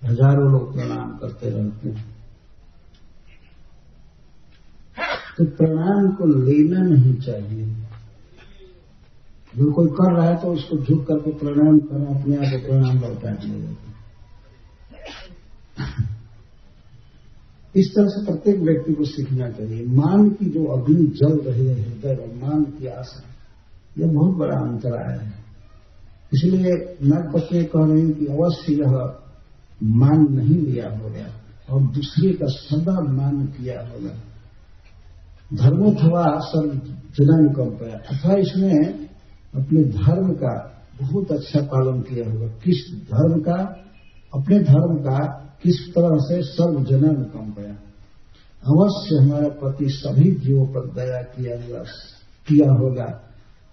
S1: हजारों लोग प्रणाम करते रहते हैं। तो प्रणाम को लेना नहीं चाहिए। जो कोई कर रहा है तो उसको झुक करके प्रणाम करें, अपने आप को प्रणाम लौटा दिया। इस तरह से प्रत्येक व्यक्ति को सीखना चाहिए। मान की जो अग्नि जल रही है हृदय और मान की आशा, यह बहुत बड़ा अंतराय है। इसलिए नागपत्नी कह रही है कि अवश्य यह मान नहीं लिया होगा और दूसरे का सदा मान किया होगा। धर्मोथवा सर्व जनानुकंपया, अथवा इसमें अपने धर्म का बहुत अच्छा पालन किया होगा। किस धर्म का? अपने धर्म का किस तरह से सर्व जनानुकंपया, अवश्य हमारा पति सभी जीवों पर दया किया होगा,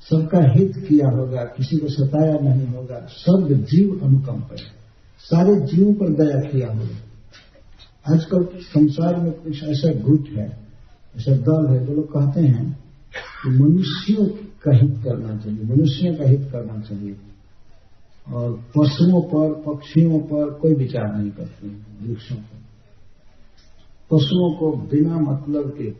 S1: सबका हित किया होगा, किसी को सताया नहीं होगा। सर्व जीव अनुकंपया, सारे जीवों पर दया किया होगा। आजकल संसार में कुछ ऐसा गुट है, ऐसा दल है जो लोग कहते हैं कि मनुष्यों का हित करना चाहिए, मनुष्यों का हित करना चाहिए और पशुओं पर पक्षियों पर कोई विचार नहीं करते। वृक्षों पर पशुओं को बिना मतलब के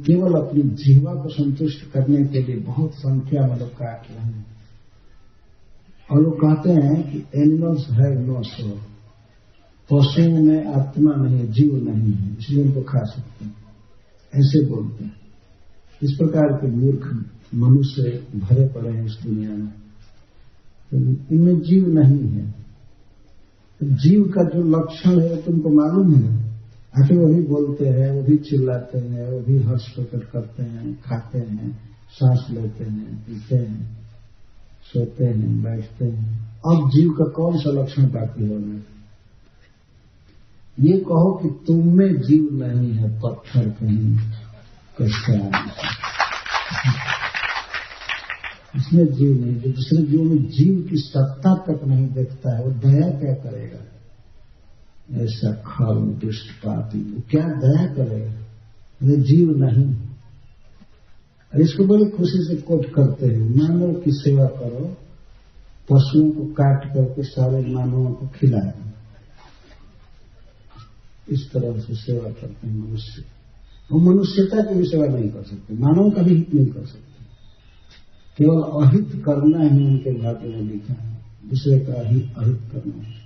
S1: केवल अपनी जीवा को संतुष्ट करने के लिए बहुत संख्या में लोग काट रहे हैं और वो कहते हैं कि एनिमल्स हैव नो सोल, पशुओं में आत्मा नहीं, जीव नहीं है, इसलिए उनको खा सकते हैं, ऐसे बोलते हैं। इस प्रकार के मूर्ख मनुष्य भरे पड़े हैं इस दुनिया में, तो इनमें जीव नहीं है। तो जीव का जो लक्षण है तुमको मालूम है? आखिर वो भी बोलते हैं, वो भी चिल्लाते हैं, वो भी हर्ष प्रकट करते हैं, खाते हैं, सांस लेते हैं, पीते हैं, सोते हैं, बैठते हैं। अब जीव का कौन सा लक्षण बाकी होना? ये कहो कि तुम में जीव नहीं है, पत्थर कहीं कच्चा, इसमें जीव नहीं। जो दूसरे जीव में जीव की सत्ता तक नहीं देखता है वो दया क्या करेगा? ऐसा खल दुष्ट पापी वो क्या दया करेगा? ये जीव नहीं। इसको बड़ी खुशी से कोट करते हैं, मानव की सेवा करो, पशुओं को काट करके सारे मानवों को खिलाए। इस तरह से सेवा करते हैं मनुष्य। वो मनुष्यता की भी सेवा नहीं कर सकते, मानव का भी हित नहीं कर सकते, केवल अहित करना ही उनके भाग्य में लिखा है, दूसरे का ही अहित करना है।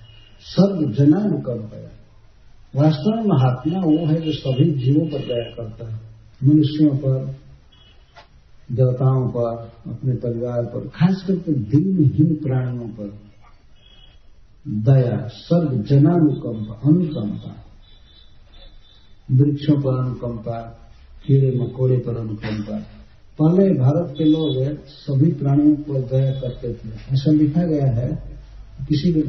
S1: सर्व जनानुकंपया, वास्तव में महात्मा वो है जो सभी जीवों पर दया करता है, मनुष्यों पर, देवताओं पर, अपने परिवार पर, खास करके दीनहीन प्राणियों पर दया। सर्व जनानुकंपा, अनुकंपा, वृक्षों पर अनुकंपा, कीड़े मकोड़े पर अनुकंपा। पहले भारत के लोग सभी प्राणियों पर दया करते थे। ऐसा लिखा गया है किसी के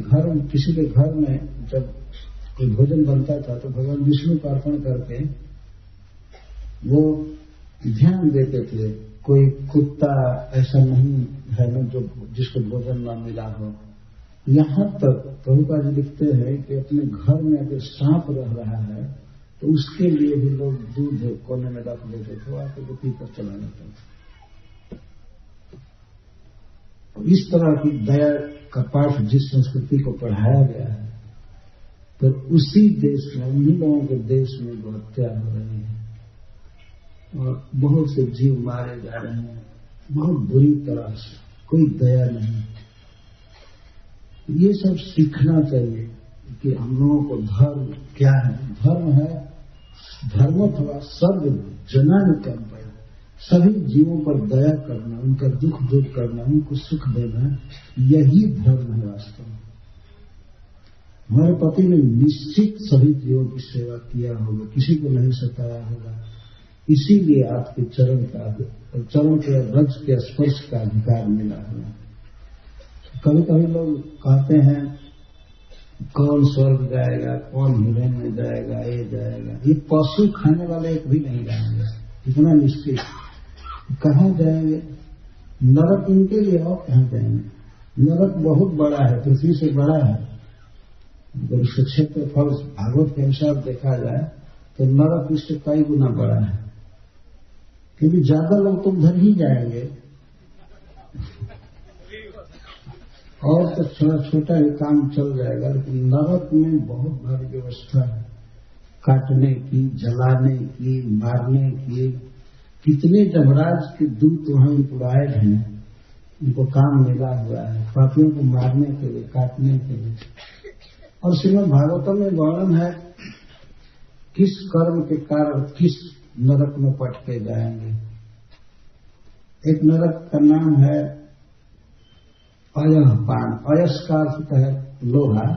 S1: घर में जब कोई भोजन बनता था तो भगवान विष्णु को अर्पण करके वो ध्यान देते थे कोई कुत्ता ऐसा नहीं है ना जो जिसको भोजन न मिला हो। यहाँ तक प्रभुपाद जी लिखते हैं कि अपने घर में अगर सांप रह रहा है तो उसके लिए भी लोग दूध कोने में रख देते थे, आके वो पीकर चला जाता था। इस तरह की दया का पाठ जिस संस्कृति को पढ़ाया गया है, तो उसी देश में, उन्हीं लोगों के देश में वो हत्या हो रही है और बहुत से जीव मारे जा रहे हैं बहुत बुरी तरह से, कोई दया नहीं। ये सब सीखना चाहिए कि हम लोगों को धर्म क्या है। धर्म है धर्मोथवा सर्व जनानुकंपया, सभी जीवों पर दया करना, उनका दुख दूर करना, उनको सुख देना, यही धर्म है वास्तव में। हमारे पति ने निश्चित सभी जीवों की सेवा किया होगा, किसी को नहीं सताया होगा, इसीलिए आपके चरण के रज के स्पर्श का अधिकार मिला है। कभी कभी लोग कहते हैं कौन स्वर्ग जाएगा, कौन हिरण में जाएगा, ये जाएगा। ये पशु खाने वाले एक भी नहीं जाएंगे, इतना निश्चित। कहाँ जाएंगे? नरक इनके लिए, और कहाँ जाएंगे? नरक बहुत बड़ा है, पृथ्वी से बड़ा है। अगर उसके क्षेत्रफल भागवत के अनुसार देखा जाए तो नरक इससे कई गुना बड़ा है, क्योंकि ज्यादा लोग तो उधर ही जाएंगे। और तो छोटा छोटा ही काम चल जाएगा, लेकिन नरक में बहुत भारी व्यवस्था है, काटने की, जलाने की, मारने की। कितने जमराज के दूत वहां इंप्लॉयड हैं, उनको काम मिला हुआ है पापियों को मारने के लिए, काटने के लिए। और श्रीमद् भागवतम में वर्णन है किस कर्म के कारण किस नरक में पटके जाएंगे। एक नरक का नाम है अयःपान। अयस का अर्थ है लोहा।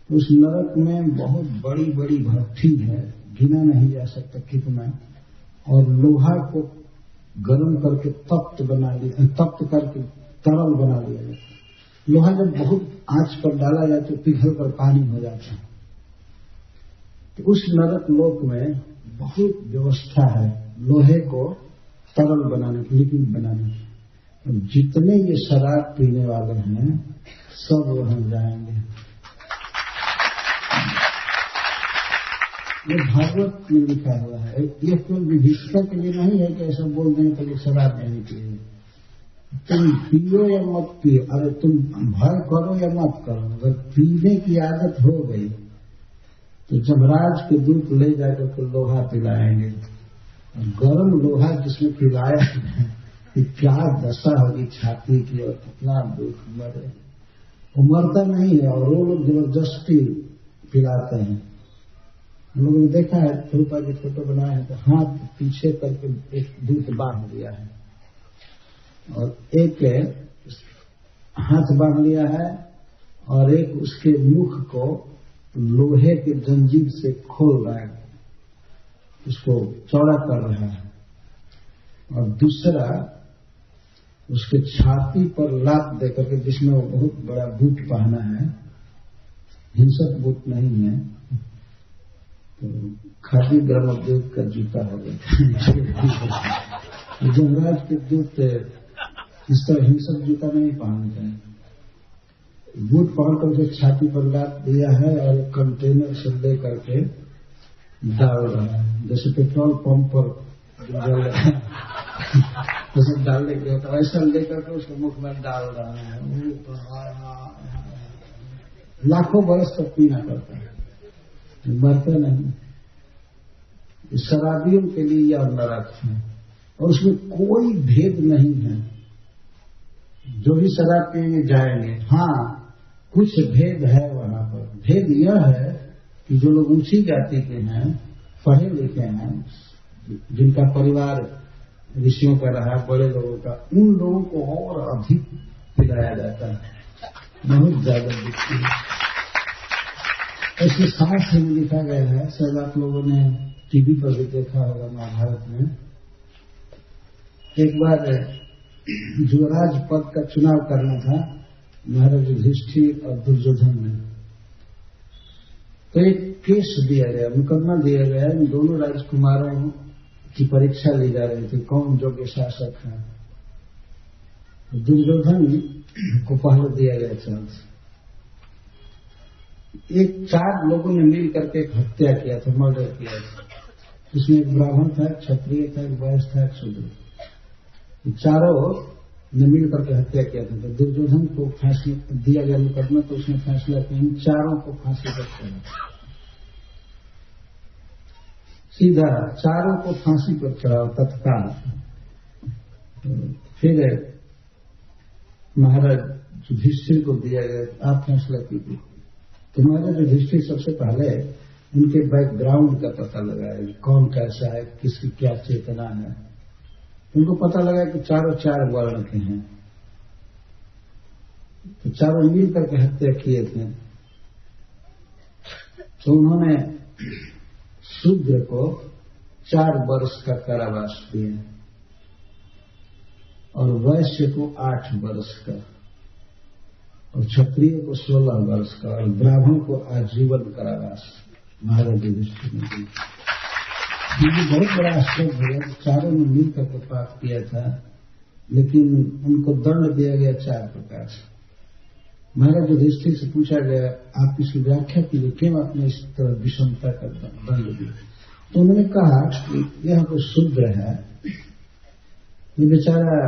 S1: उस नरक में बहुत बड़ी बड़ी भट्ठी है, गिना नहीं जा सकता कितना, और लोहा को गर्म करके तप्त करके तरल बना लिया जाता है। लोहा जब बहुत आंच पर डाला जाए तो पिघल कर पानी हो जाता है। तो उस नरक लोक में बहुत व्यवस्था है लोहे को तरल बनाने की, लिक्विड बनाने की। जितने ये शराब पीने वाले हैं सब वहां जाएंगे। ये भागवत में लिखा हुआ है। ये केवल विभीषण के लिए नहीं है कि ऐसा बोल दें तो ये शराब नहीं पिए। तुम पियो या मत पियो, अरे तुम भय करो या मत करो, अगर पीने की आदत हो गई तो जमराज के दूत ले जाकर के लोहा पिलाएंगे। गर्म लोहा जिसमें पिलाया कि क्या दशा होगी छाती की, और कितना दुख मरे। वो मरता नहीं है, और वो लोग जबरदस्ती पिलाते हैं। हम लोगों ने देखा है, रूपा की फोटो बनाए हैं तो हाथ पीछे करके एक दूत बांध दिया है, और एक हाथ बांध लिया है, और एक उसके मुख को लोहे के जंजीर से खोल रहा है, उसको चौड़ा कर रहा है, और दूसरा उसके छाती पर लात देकर के, जिसमें वो बहुत बड़ा बूट पहना है, हिंसक बूट नहीं है, तो खादी ग्रामोद्योग का जूता हो गया। जमराज के दूत इस तरह हिंसक जूता नहीं पहनते हैं। बूट पहन करके छाती पर लात दिया है, और कंटेनर से ले करके डाल रहा है, जैसे पेट्रोल पंप पर जैसे डालने के होता है वैसा लेकर के उसके मुख में डाल रहा है। लाखों बरस तक पीना पड़ता है, मरते नहीं। शराबियों के लिए यह नरक है, और उसमें कोई भेद नहीं है। जो भी शराब पीने जाएंगे, हाँ कुछ भेद है वहां पर। भेद यह है कि जो लोग ऊंची जाति के हैं, पढ़े लिखे हैं, जिनका परिवार ऋषियों का रहा, बड़े लोगों का, उन लोगों को और अधिक पिलाया जाता है, बहुत ज्यादा दिखती है। ऐसे शास्त्र में लिखा गया है, शायद आप लोगों ने टीवी पर भी देखा होगा, महाभारत में। एक बार युवराज पद का चुनाव करना था महाराज युधिष्ठिर और दुर्योधन में, तो एक केस दिया गया, मुकदमा दिया गया। इन दोनों राजकुमारों की परीक्षा ली जा रही थी, कौन योग्य शासक है। दुर्योधन को पहले दिया गया चांस। एक 4 लोगों ने मिल करके एक हत्या किया था, मर्डर किया था। उसमें एक ब्राह्मण था, एक क्षत्रिय था, एक वैश्य था, एक शूद्र। चारों ने मिल करके हत्या किया था। तो दुर्योधन को फांसी दिया गया मुकदमा, तो उसने फैसला किया इन चारों को फांसी पर चढ़ाओ, सीधा चारों को फांसी पर चढ़ाओ तत्काल। फिर महाराज युधिष्ठिर को दिया गया, आप फैसला कीजिए। तो महाराज युधिष्ठिर सबसे पहले उनके बैकग्राउंड का पता लगाया, कौन कैसा है, किसकी क्या चेतना है। उनको पता लगा कि चारों 4 वर्ण के हैं, तो चारों मिल करके हत्या किए थे। तो उन्होंने शूद्र को 4 वर्ष का कारावास दिया, और वैश्य को 8 वर्ष का, और क्षत्रिय को 16 वर्ष का और ब्राह्मण को आजीवन कारावास महाराज युधिष्ठिर ने दिया। ये बहुत बड़ा आश्चर्य है। चारों ने मिलकर के पाप किया था, लेकिन उनको दंड दिया गया 4 प्रकार से। महाराज युधिष्ठिर से पूछा गया, आप इसकी व्याख्या कीजिए, क्यों आपने इस तरह विषमता का दंड दिया? तो उन्होंने कहा कि यह तो शूद्र है, ये बेचारा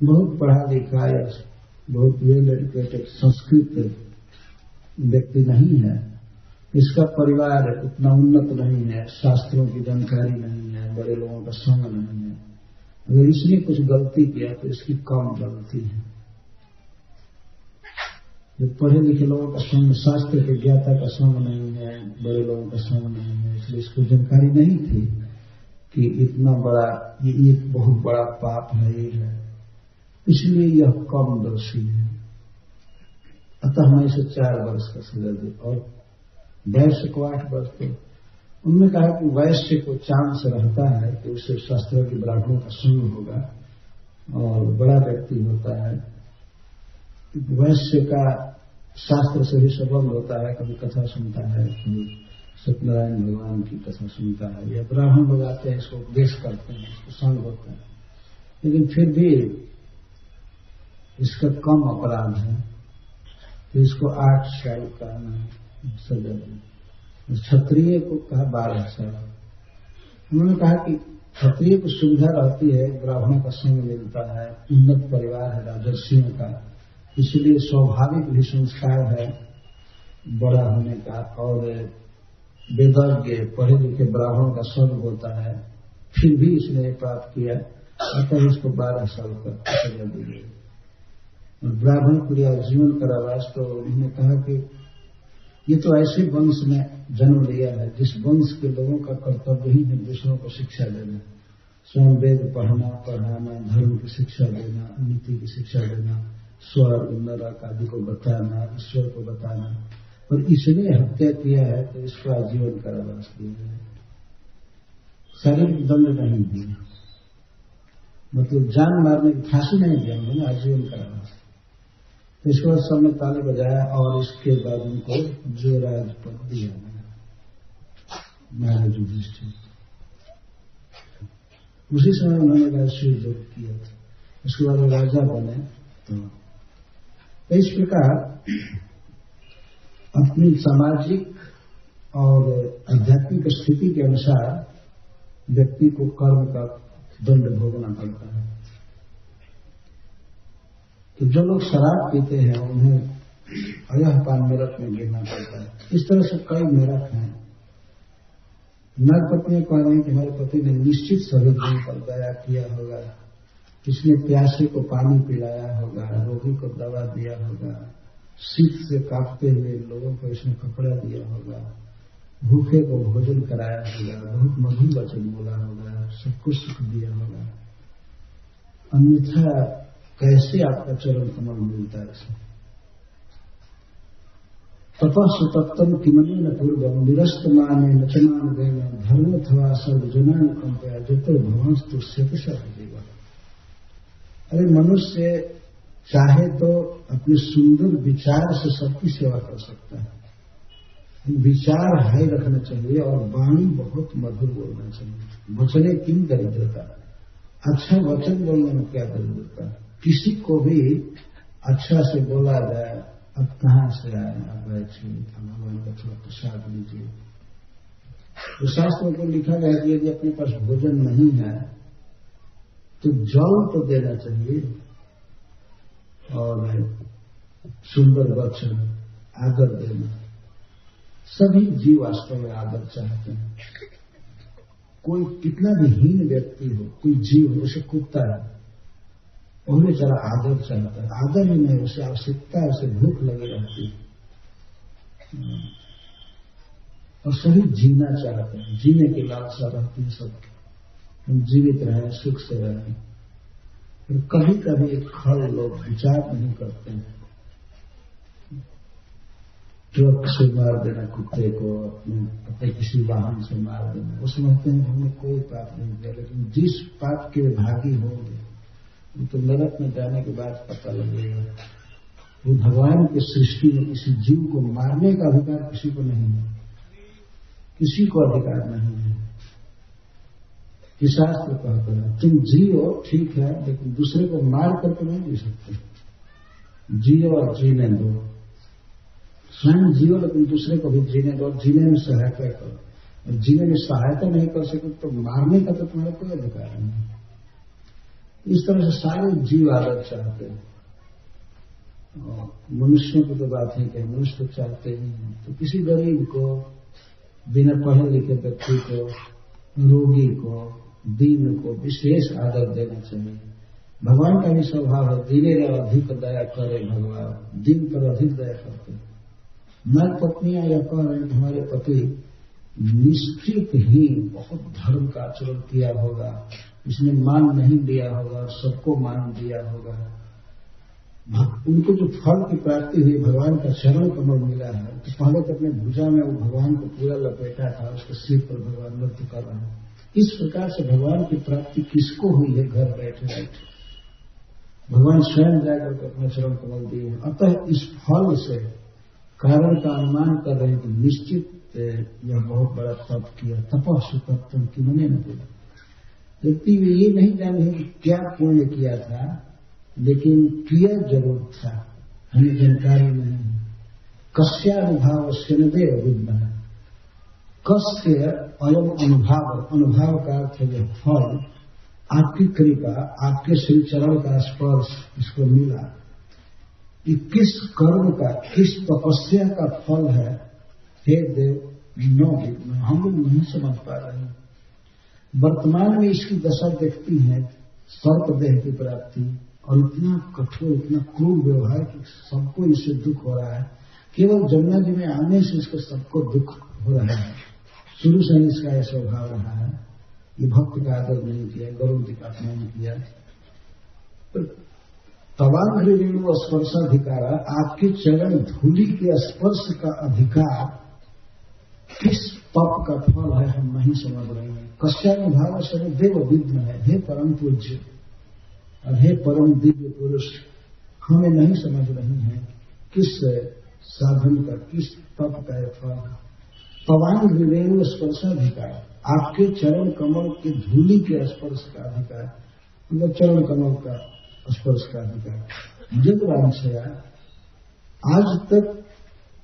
S1: बहुत पढ़ा लिखा है, बहुत वेल एजुकेटेड संस्कृत व्यक्ति नहीं है, इसका परिवार उतना उन्नत नहीं है, शास्त्रों की जानकारी नहीं है, बड़े लोगों का संग नहीं है। अगर इसने कुछ गलती किया तो इसकी कम गलती है। जो पढ़े लिखे लोगों का संग, शास्त्र के ज्ञाता का संग नहीं है, बड़े लोगों का संग नहीं है, इसलिए इसको जानकारी नहीं थी कि इतना बड़ा ये एक बहुत बड़ा पाप है, ये है, इसलिए यह कम दोषी है। अतः मैं इसे 4 वर्ष का सजा दे और वैश्य को 8 वर्ष। तो उन्होंने कहा कि वैश्य को चांस रहता है कि उसे शास्त्रों के ब्राह्मणों का संग होगा और बड़ा व्यक्ति होता है। वैश्य का शास्त्र से भी संबंध होता है, कभी कथा सुनता है, कभी सत्यनारायण भगवान की कथा सुनता है, या ब्राह्मण लोग आते हैं, इसको उपदेश करते हैं, इसको संग होता है। लेकिन फिर भी इसका कम अपराध है, तो इसको 8 साल का सजा दें। क्षत्रिय को कहा 12 साल। उन्होंने कहा कि क्षत्रिय को सुविधा रहती है, ब्राह्मणों का संग मिलता है, उन्नत परिवार है राजर्षियों का, इसलिए स्वाभाविक भी संस्कार है बड़ा होने का, और वेदज्ञ पढ़े लिखे ब्राह्मणों का संग होता है, फिर भी इसने पाप किया, अतः इसको 12 साल का सजा दी गई। और ब्राह्मण को लिया जीवन कारावास। तो उन्होंने कहा कि ये तो ऐसे वंश में जन्म लिया है जिस वंश के लोगों का कर्तव्य ही है दूसरों को शिक्षा देना, स्वयं वेद पढ़ना, धर्म की शिक्षा देना, नीति की शिक्षा देना, स्वर्ग नरक आदि को बताना, ईश्वर को बताना, और इसने हत्या किया है तो इसको आजीवन कारावास दिया है। शारीरिक दंड नहीं दिया, मतलब जान मारने की फांसी नहीं दिया उन्होंने, आजीवन कारावास। इसके बाद सबने ताली बजाया और इसके बाद उनको जो राजपद दिया महाराज युधिष्ठिर। उसी समय उन्होंने राजस्व योग किया था, उसके बाद वो राजा बने। तो इस प्रकार अपनी सामाजिक और आध्यात्मिक स्थिति के अनुसार व्यक्ति को कर्म का दंड भोगना पड़ता है। तो जो लोग शराब पीते हैं उन्हें अयहपान नरक में गिरना पड़ता है। इस तरह से कई नरक हैं। नर पत्नियां कह रही कि हमारे पति ने निश्चित सभी दिन पर दया किया होगा, इसने प्यासे को पानी पिलाया होगा, रोगी को दवा दिया होगा, शीत से कांपते हुए लोगों को इसने कपड़ा दिया होगा, भूखे को भोजन कराया होगा, बहुत मधुर वचन बोला होगा, सबको सुख दिया होगा, अन्यथा कैसे आपका चरण कमल मिलता है इसे। तपः सुतप्तम किमनेन पूर्वम निरस्त माने नचमान देना धर्मोऽथवा सर्वजनान कंपया जतो भवंस्तु शतशः। अरे मनुष्य चाहे तो अपने सुंदर विचार से सबकी सेवा कर सकता है, विचार हाई रखना चाहिए और वाणी बहुत मधुर बोलना चाहिए। वचने किम दरिद्रता, अच्छा वचन बोलने में क्या दरिद्रता। किसी को भी अच्छा से बोला जाए, अब कहाँ से आए, अब बैठिए, भगवान का थोड़ा प्रसाद लीजिए। तो शास्त्रों को लिखा गया कि यदि अपने पास भोजन नहीं है तो जल तो देना चाहिए, और सुंदर वचन, आदर देना। सभी जीव वास्तव में आदर चाहते हैं। कोई कितना भी हीन व्यक्ति हो, कोई जीव हो, उसे कुत्ता है, उन्हें बेचारा आदर चाहता है। आदर ही नहीं, उसे आवश्यकता है, उसे भूख लगी रहती है, और सभी जीना चाहते हैं, जीने की लालसा रहती है सब, हम जीवित रहें, सुख से रहें। फिर कभी कभी एक खल लोग विचार नहीं करते हैं, ट्रक से मार देना कुत्ते को, अपने किसी वाहन से मार देना, वो समझते हैं हमने कोई पाप नहीं किया। लेकिन जिस पाप के भागी होंगे वो तो नरक में जाने के बाद पता लगेगा। वो भगवान की सृष्टि में किसी जीव को मारने का अधिकार किसी को नहीं है, किसी को अधिकार नहीं है। कि शास्त्र कहते हैं तुम जियो ठीक है, लेकिन दूसरे को मार करके नहीं जी सकते। जियो और जीने दो, स्वयं जियो लेकिन दूसरे को भी जीने दो, जीने में सहायता करो। और जीने में सहायता नहीं कर सके तो मारने का तो तुम्हारा कोई अधिकार नहीं। इस तरह से सारे जीव आदत चाहते हैं। और मनुष्यों की तो बात है कि मनुष्य तो चाहते ही हैं। तो किसी गरीब को, बिना पढ़े लिखे व्यक्ति को, रोगी को, दीन को विशेष आदर देना चाहिए। भगवान का भी स्वभाव है दीने में अधिक दया करे भगवान, दिन पर अधिक दया करते। नर पत्नियां यह कह रहे हैं कि हमारे पति निश्चित ही बहुत धर्म का आचरण किया होगा, इसने मान नहीं दिया होगा, सबको मान दिया होगा। उनको जो फल की प्राप्ति हुई, भगवान का चरण कमल मिला है, तो पहले तो अपने भुजा में वो भगवान को पूरा लपेटा था, उसके सिर पर भगवान नृत्य कर रहे हैं। इस प्रकार से भगवान की प्राप्ति किसको हुई है? घर बैठे बैठे भगवान स्वयं जाकर के अपना चरण कमल दिए हैं। अतः इस फल से कारण का अनुमान कर रहे हैं कि निश्चित यह बहुत बड़ा तप किया। तपः सुतप्तम कि मने न बोला। व्यक्ति वे ये नहीं जाने कि क्या पुण्य किया था, लेकिन किया जरूर था, हमें जानकारी नहीं। कस्यानुभाव से न देव विद्मा, कस्य अयम अनुभाव, अनुभाव का अर्थ है फल, आपकी कृपा, आपके श्री चरण का स्पर्श इसको मिला। कि किस कर्म का, किस तपस्या का फल है, हे देव नो विद्मा, हम लोग नहीं समझ पा रहे हैं। वर्तमान में इसकी दशा देखती है, सर्प देह की प्राप्ति, और इतना कठोर, इतना क्रूर व्यवहार कि सबको इससे दुख हो रहा है। केवल जमुना जी में आने से इसको सबको दुख हो रहा है। शुरू से ही इसका यह स्वभाव रहा है। ये भक्त का आदर नहीं किया, गरुड़ जी का अपमान किया। तवांघ्रि रेणु स्पर्शाधिकार, आपके चरण धूलि के स्पर्श का अधिकार किस तप का फल है, हम नहीं समझ रहे हैं। कस्यानुभाव से देव विद्म है, हे परम पूज्य और हे परम दिव्य पुरुष, हमें नहीं समझ रही हैं किस साधन का, किस तप का यह फल है। तवांघ्रि रेणु स्पर्शाधिकार, आपके चरण कमल के धूलि के स्पर्श का अधिकार, मतलब चरण कमल का स्पर्श का अधिकार। जब रामछया आज तक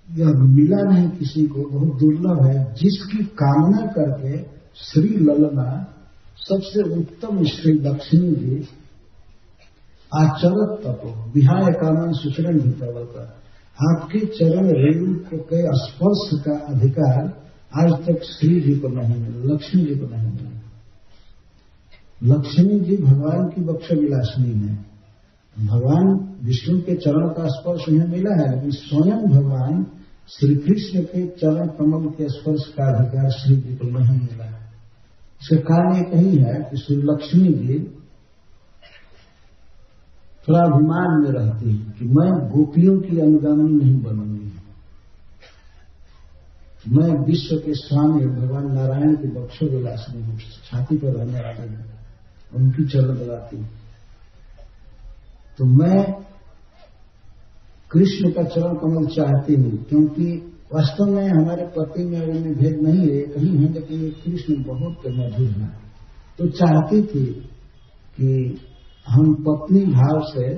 S1: यह मिला नहीं किसी को, बहुत दुर्लभ है। जिसकी कामना करके श्री ललना, सबसे उत्तम श्री लक्ष्मी जी, आचरत तपो विहाय कामन सुचरण भी प्रवर्ता, आपके चरण रेणु के स्पर्श का अधिकार आज तक श्री जी को नहीं मिला, लक्ष्मी जी को नहीं मिला। लक्ष्मी जी भगवान की बक्ष विलासिनी है। भगवान विष्णु के चरण का स्पर्श उन्हें मिला है, लेकिन स्वयं भगवान श्री कृष्ण के चरण कमल के स्पर्श का अधिकार श्री जी को नहीं मिला है। इसका कारण एक ही है कि श्री लक्ष्मी जी थोड़ा अभिमान में रहती है कि मैं गोपियों की अनुगामी नहीं बनूंगी, मैं विश्व के स्वामी भगवान नारायण की बक्षो विलासिनी हूं, छाती पर रहने वाले हैं, उनकी चरण दलाती हूं। तो मैं कृष्ण का चरण कमल चाहती हूं, क्योंकि वास्तव में हमारे पति में और उनमें भेद नहीं है, कहीं है, लेकिन कृष्ण बहुत मधुर है। तो चाहती थी कि हम पत्नी भाव से,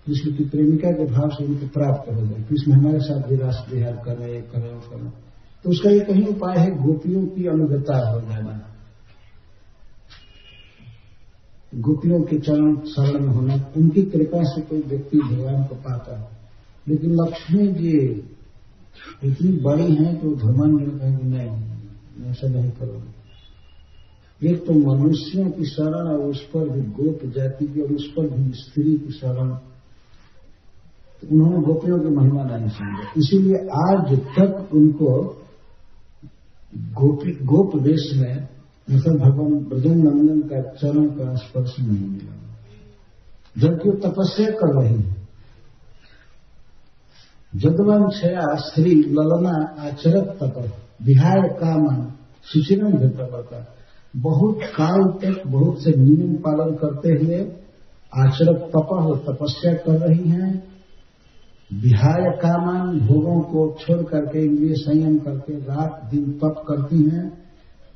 S1: कृष्ण की प्रेमिका के भाव से उनको प्राप्त हो जाए, कृष्ण हमारे साथ भी रास विहार करें। तो उसका एक ही उपाय है गोपियों की अनुगता हो जाना, गोपियों के चरण शरण में होना। उनकी कृपा से कोई व्यक्ति भगवान को पाता है। लेकिन लक्ष्मी जी इतनी बड़ी हैं कि वो घमंड में कहेंगे नहीं, ऐसा नहीं करोगे। एक तो मनुष्यों की शरण और उस पर भी गोप जाति की, और उस पर भी स्त्री की शरण, तो उन्होंने गोपियों की महिमा नहीं समझा। इसीलिए आज तक उनको गोप वेश में, मतलब भगवान ब्रजनंदन का चरण का स्पर्श नहीं मिला, जबकि वो तपस्या कर रही है। जदवंशया श्री ललना आचरत तप विहार कामन सुचिरम भृतवता, बहुत काल तक बहुत से नियम पालन करते हुए आचरत तप तपस्या कर रही हैं, विहाय कामान, भोगों को छोड़ करके इंद्रिय संयम करके रात दिन तप करती हैं।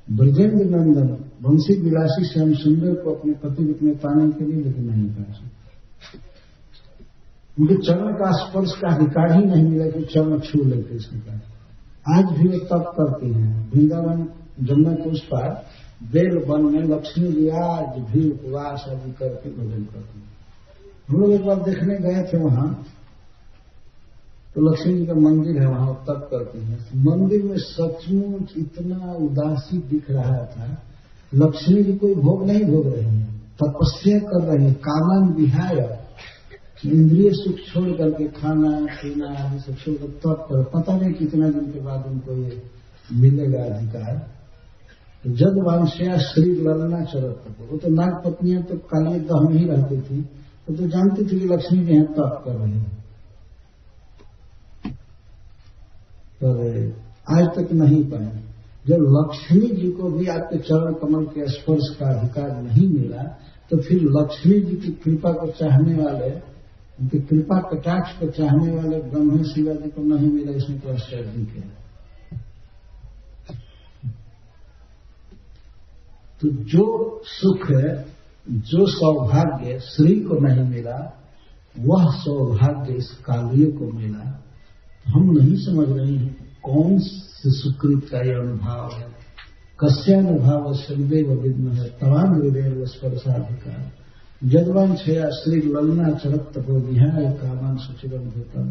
S1: ब्रजेंद्र नंदन, वंशी विलासी श्याम सुंदर को अपने पति रूप में पाने के लिए, लेकिन नहीं पा सकते। उनके चरण का स्पर्श का अधिकार ही नहीं मिला कि चरण छू ले कृष्ण का। आज भी वे तप करती हैं। वृंदावन जमुना के उस पार बेल वन में लक्ष्मी जी आज भी उपवास आदि करके भोजन करती हैं। हम लोग एक बार देखने गए थे वहां, तो लक्ष्मी जी का मंदिर है, वहां तप करती हैं। मंदिर में सचमुच इतना उदासी दिख रहा था। लक्ष्मी जी कोई भोग नहीं भोग रही हैं, तपस्या कर रही हैं, कामान विहाय, इंद्रिय सुख छोड़ करके खाना पीना आदि सब छोड़ कर तप कर, पता नहीं कितना दिन के बाद उनको ये मिलेगा अधिकार। तो जब वांशया श्री ललना चरत, वो तो नाग पत्नियां तो काली दहन ही रहती थी, वो तो जानती थी कि लक्ष्मी जी यहाँ तप कर रही है, पर आज तक नहीं पाए। जब लक्ष्मी जी को भी आपके चरण कमल के स्पर्श का अधिकार नहीं मिला, तो फिर लक्ष्मी जी की कृपा को चाहने वाले, उनकी कृपा कटाक्ष को चाहने वाले ब्रह्म शिवा जी को नहीं मिला, इसमें तो आश्चर्य है। तो जो सुख है, जो सौभाग्य श्री को नहीं मिला, वह सौभाग्य इस कालिये को मिला। हम नहीं समझ रहे हैं कौन से सुकृत का यह अनुभाव है। कस्यानुभाव शनिदेव विद्म है, तवान हृदय स्पर्शाधिकार, जदवान छया श्री ललना चरत तपो विहाय कामान सुचिरम होता।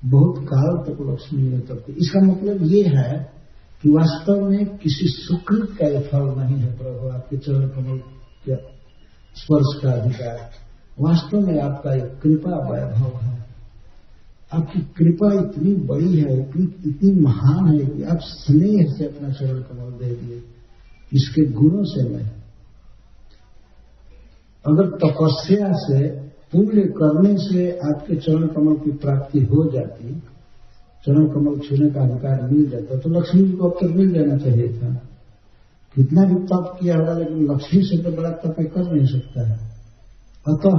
S1: बहुत काल तक लक्ष्मी ने तप। इसका मतलब ये है कि वास्तव में किसी सुकृत का यह फल नहीं है प्रभु, आपके चरण कमल के स्पर्श का अधिकार। वास्तव में आपका एक कृपा वैभव है। आपकी कृपा इतनी बड़ी है, इतनी महान है कि आप स्नेह से अपना चरण कमल दे दिए। इसके गुणों से नहीं, अगर तपस्या से, पुण्य करने से आपके चरण कमल की प्राप्ति हो जाती, चरण कमल छूने का अधिकार मिल जाता, तो लक्ष्मी जी को अब तक मिल जाना चाहिए था। कितना भी तप किया होगा, लेकिन लक्ष्मी से तो बड़ा तप कर नहीं सकता है। अतः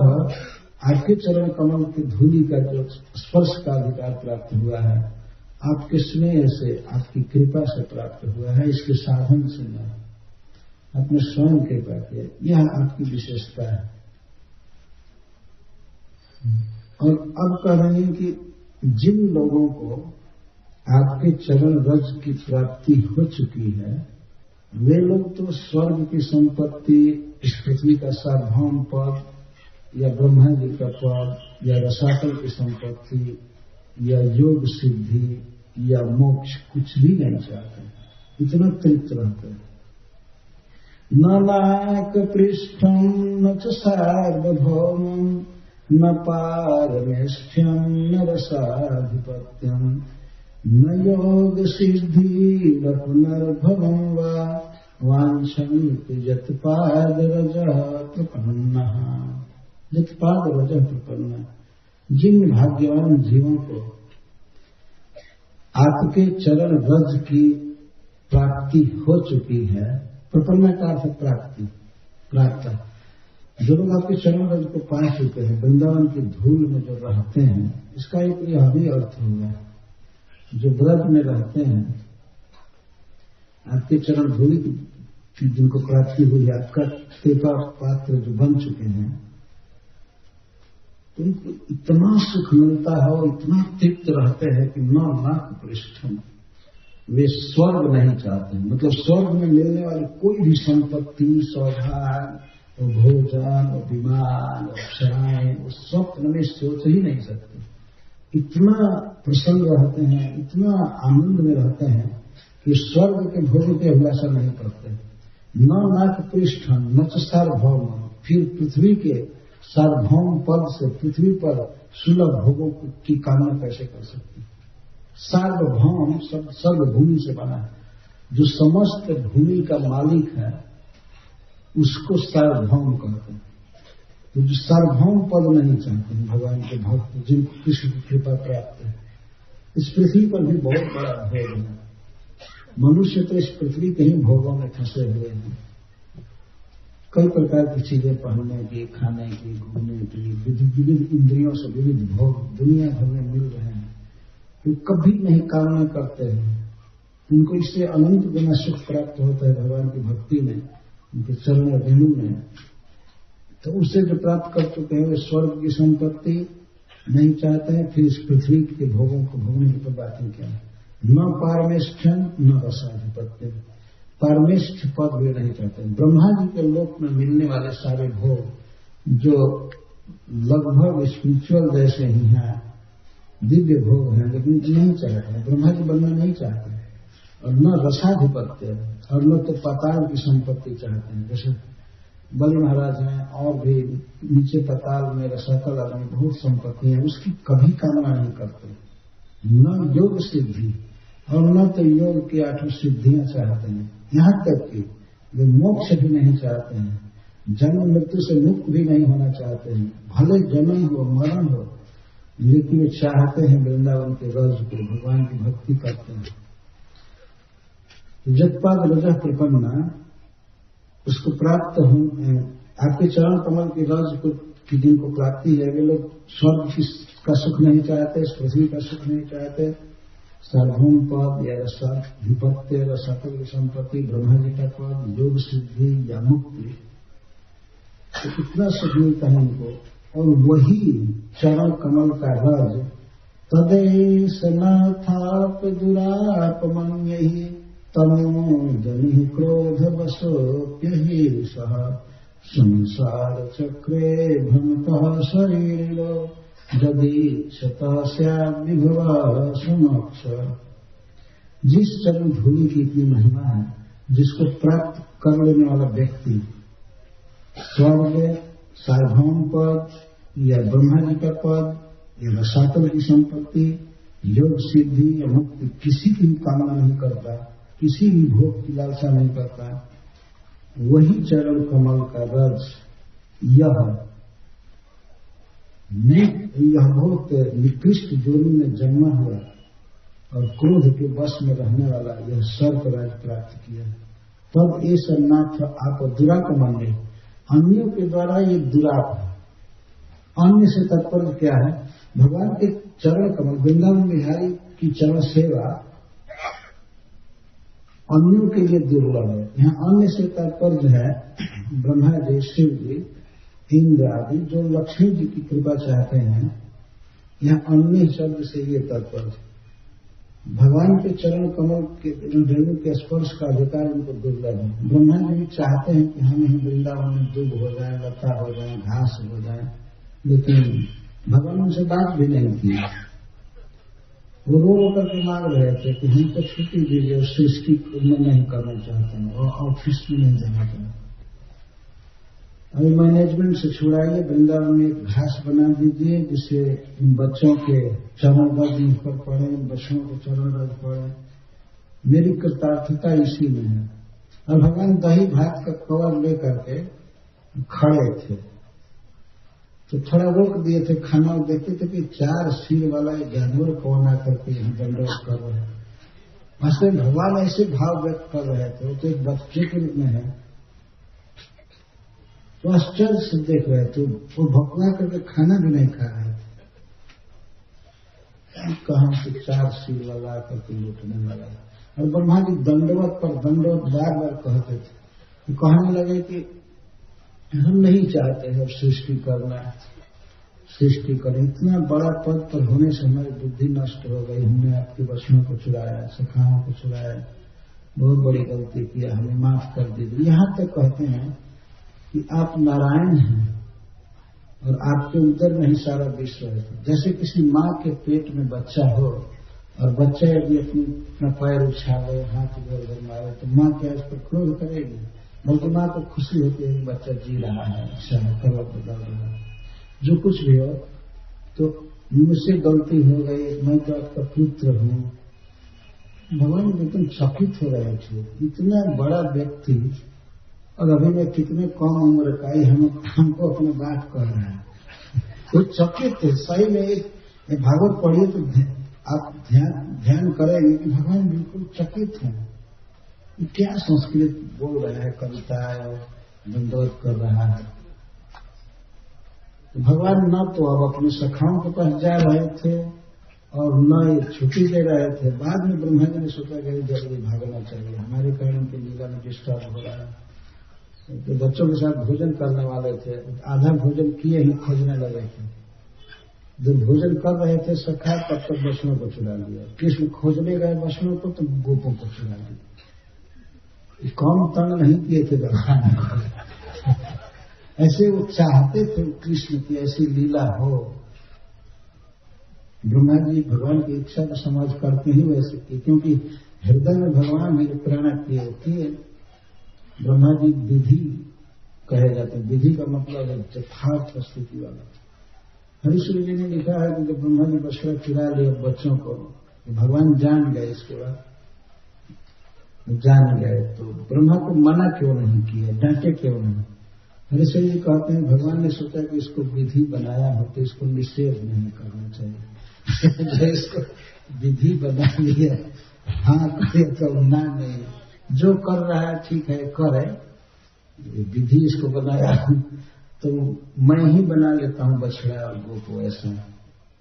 S1: आपके चरण कमल की धूलि का जो स्पर्श का अधिकार प्राप्त हुआ है, आपके स्नेह से, आपकी कृपा से प्राप्त हुआ है, इसके साधन से नहीं, अपने स्वयं कृपा के। यह आपकी विशेषता है। और अब कह रहे हैं कि जिन लोगों को आपके चरण रज की प्राप्ति हो चुकी है, वे लोग तो स्वर्ग की संपत्ति, इस पृथ्वी का सार्वभौम पद, या ब्रह्मा जी का पद, या रसातल की संपत्ति, या योग सिद्धि, या मोक्ष कुछ भी नहीं चाहते। इतना तृप्त रहते हैं। न नाक पृष्ठम न च सार्वभौमम न पारमेष्ठ्यम न रसाधिपत्यम न योग सिद्धि न पुनर्भवम वा वांछन्ति यत्पाद रजः प्रपन्नः। यत्पाद रजः प्रपन्नः, जिन भाग्यवान जीवों को आपके चरण रज की प्राप्ति हो चुकी है, प्रपन्न का अर्थ प्राप्ति, प्राप्त, जो लोग आपके चरण रज को पा चुके हैं, वृंदावन की धूल में जो रहते हैं, इसका एक यह भी अर्थ होगा, जो ब्रज में रहते हैं, आपके चरण धूल की जिनको प्राप्ति हुई, आपका कृपा पात्र जो बन चुके हैं, तो उनको इतना सुख मिलता है और इतना तृप्त रहते हैं कि न नाक पृष्ठम, वे स्वर्ग नहीं चाहते हैं। मतलब स्वर्ग में मिलने वाली कोई भी संपत्ति, सौभाग्य और भोजन और विमान और अप्सराएं, वो स्वप्न में सोच ही नहीं सकते। इतना प्रसन्न रहते हैं, इतना आनंद में रहते हैं कि स्वर्ग के भोगों की अभिलाषा नहीं करते। न नाक पृष्ठम न च सार्वभौम, फिर पृथ्वी के सार्वभौम पद से पृथ्वी पर सुलभ भोगों की कामना कैसे कर सकते। सार्वभौम शब्द सर्वभूमि से बना है, जो समस्त भूमि का मालिक है उसको सार्वभौम कहते हैं। तो जो सार्वभौम पद नहीं चाहते हैं भगवान के भक्त, जिनको कृष्ण की कृपा प्राप्त है, इस पृथ्वी पर भी बहुत बड़ा भोग है। मनुष्य तो इस पृथ्वी के ही भोगों में फंसे हुए हैं। कई प्रकार की चीजें पहनने की, खाने की, घूमने की, विविध इंद्रियों से विविध भोग दुनिया भर में मिल रहे हैं, वो कभी नहीं कामना करते हैं। उनको इससे अनंत गुना सुख प्राप्त होता है भगवान की भक्ति में, उनके चरण रेणु में। तो उससे जो प्राप्त कर चुके हैं वे स्वर्ग की संपत्ति नहीं चाहते हैं, फिर इस पृथ्वी के भोगों को भोगने की तो बात ही क्या है। न पारमेष्ठ्यम न रसाधिपत्य, पारमेष्ठ पद भी नहीं चाहते। ब्रह्मा जी के लोक में मिलने वाले सारे भोग जो लगभग स्पिरिचुअल जैसे ही हैं, दिव्य भोग हैं, लेकिन नहीं चाहते हैं, ब्रह्मा जी बनना नहीं चाहते हैं। और न रसाधिपत्य, और न तो पाताल की संपत्ति चाहते हैं। जैसे बलि महाराज हैं, और भी नीचे पाताल में रसातल आदि बहुत संपत्ति है, उसकी कभी कामना नहीं करते। न योग सिद्धि और न तो योग की 8 सिद्धियां चाहते हैं, यहाँ तक कि वे मोक्ष भी नहीं चाहते हैं, जन्म मृत्यु से मुक्त भी नहीं होना चाहते हैं। भले जन्म हो मरण हो, लेकिन वे चाहते हैं वृंदावन के रज को, भगवान की भक्ति करते हैं। जगपाद रज प्रपन्ना उसको प्राप्त हो, आपके चरण कमल की रज की जिनको प्राप्ति है, वे लोग स्वर्ग का सुख नहीं चाहते, पृथ्वी का सुख नहीं चाहते, सार्वभौम पद या रसाधिपत्य, रसातल की संपत्ति, ब्रह्मा जी का पद, योग सिद्धि या मुक्ति, तो कितना सुख मिलता है उनको। और वही चरण कमल का रज तदेश नाथाप दुरापमन्यहि तमो जनि क्रोध वशोप्यहि सह संसार चक्रे भ्रमतः शरीरो यदि शतस्या विभवा समक्ष। जिस चरण धूलि की इतनी महिमा है, जिसको प्राप्त कर लेने वाला व्यक्ति स्वर्ग, सार्वभौम पद या ब्रह्मा जी का पद या रसातल की संपत्ति, योग सिद्धि या मुक्ति किसी की कामना नहीं करता, किसी भी भोग की लालसा नहीं करता, वही चरण कमल का रज यह बहुत निकृष्ट जोनी में जन्मा हुआ और क्रोध के वश में रहने वाला यह सर्प राज प्राप्त किया। तब ये सन्नाथ आप दुराप माने, अन्यों के द्वारा ये दुराप है। अन्य से तात्पर्य क्या है? भगवान के चरण कमल, वृंदावन बिहारी की चरण सेवा अन्यों के लिए दुर्लभ है। यहाँ अन्य से तात्पर्य है ब्रह्मा जी, शिव जी, इंद्र आदि जो लक्ष्मी जी की कृपा चाहते हैं। यहाँ अन्य शब्द से ये तात्पर्य, भगवान के चरण कमल के रेणु के स्पर्श का अधिकार उनको दुर्लभ है। ब्रह्मा जी भी चाहते हैं कि हम ही वृंदावन में दुब हो जाए, लता हो जाए, घास हो जाए, लेकिन भगवान उनसे बात भी नहीं की। वो रो करके मांग रहे थे कि हमको छुट्टी दीजिए, सृष्टि में नहीं करना चाहते हैं और ऑफिस में नहीं जाना चाहते। अभी मैनेजमेंट से छुड़ाइए, वृंदावन में एक घास बना दीजिए जिससे इन बच्चों के चरण रज मुझ पर पड़े, इन बच्चों के चरण रज पड़े। मेरी कृतार्थता इसी में है। और भगवान दही भात का कवर लेकर के खड़े थे, तो थोड़ा रोक दिए थे खाना, देखते थे कि 4 सिर वाला जानवर कौन आकर के यहाँ दंडवत कर रहे हैं। वास्तव में भगवान ऐसे भाव व्यक्त कर रहे थे, वो तो एक बच्चे के रूप में है, तो आश्चर्य से देख रहे थे। वो भगवान करके खाना भी नहीं खा रहे थे। कहाँ से 4 सिर वाला आकर के लूटने लगा। और ब्रह्मा जी दंडवत पर दंडवत बार बार कहते थे, तो कहने लगे कि हम नहीं चाहते हैं सृष्टि करना, सृष्टि करें। इतना बड़ा पद पर होने से हमारी बुद्धि नष्ट हो गई, हमने आपके वचनों को चुराया, सखाओं को चुराया, बहुत बड़ी गलती किया, हमें माफ कर दीजिए। यहाँ तक कहते हैं कि आप नारायण हैं और आपके उदर में ही सारा विश्व है। जैसे किसी माँ के पेट में बच्चा हो और बच्चा यदि अपना पैर उछाले, हाथ इधर मारे, तो माँ क्या इस पर क्रोध करेगी? बल्कि माँ को खुशी होती है कि बच्चा जी रहा है, अच्छा है, कलर बदल रहा है। जो कुछ भी हो, तो मुझसे गलती हो गई, मैं तो आपका पुत्र हूँ। भगवान एकदम चकित हो रहे थे, इतना बड़ा व्यक्ति और अभी मैं कितने कम उम्र का ही हमको अपने बात कर रहा है। वो चकित थे सही में। एक भागवत पढ़िए तो आप ध्यान करेंगे कि भगवान बिल्कुल चकित हैं। क्या संस्कृत बोल रहे हैं, कविता दंडवत कर रहा है। तो भगवान न तो अब अपने सखाओं के पास जा रहे थे और न ये छुट्टी दे रहे थे। बाद में ब्रह्मा जी ने सोचा कि जल्दी भागना चाहिए, हमारे कारण के लीला में डिस्टर्ब हो रहा है। तो बच्चों के साथ भोजन करने वाले थे, आधा भोजन किए ही खोजने लगे थे। जब भोजन कर रहे थे सखा, तब तक वैष्णव को चुरा लिया। कृष्ण खोजने गए वैष्णव को तो गोपों को चुरा लिया। कौन तंग नहीं किए थे भगवान को। ऐसे वो चाहते थे कृष्ण की ऐसी लीला हो। ब्रह्मा जी भगवान की इच्छा को समझ करते ही वैसे की, क्योंकि हृदय में भगवान ने प्रेरणा की होती है। ब्रह्मा जी विधि कहे जाते हैं। विधि का मतलब है यथार्थ स्थिति वाला। हरिश्री जी ने लिखा है कि जब ब्रह्मा जी बछड़ा चुरा लिए बच्चों को, भगवान जान गए, इसके बाद जान गए तो ब्रह्मा को मना क्यों नहीं किया, डांटे क्यों नहीं। हरिश्री जी कहते हैं भगवान ने सोचा कि इसको विधि बनाया हो तो इसको निषेध नहीं करना चाहिए। जो इसको विधि बना लिया, हाँ करे तो ना नहीं, जो कर रहा है ठीक है करे, विधि इसको बनाया तो मैं ही बना लेता हूं बछड़ा और गो को, ऐसा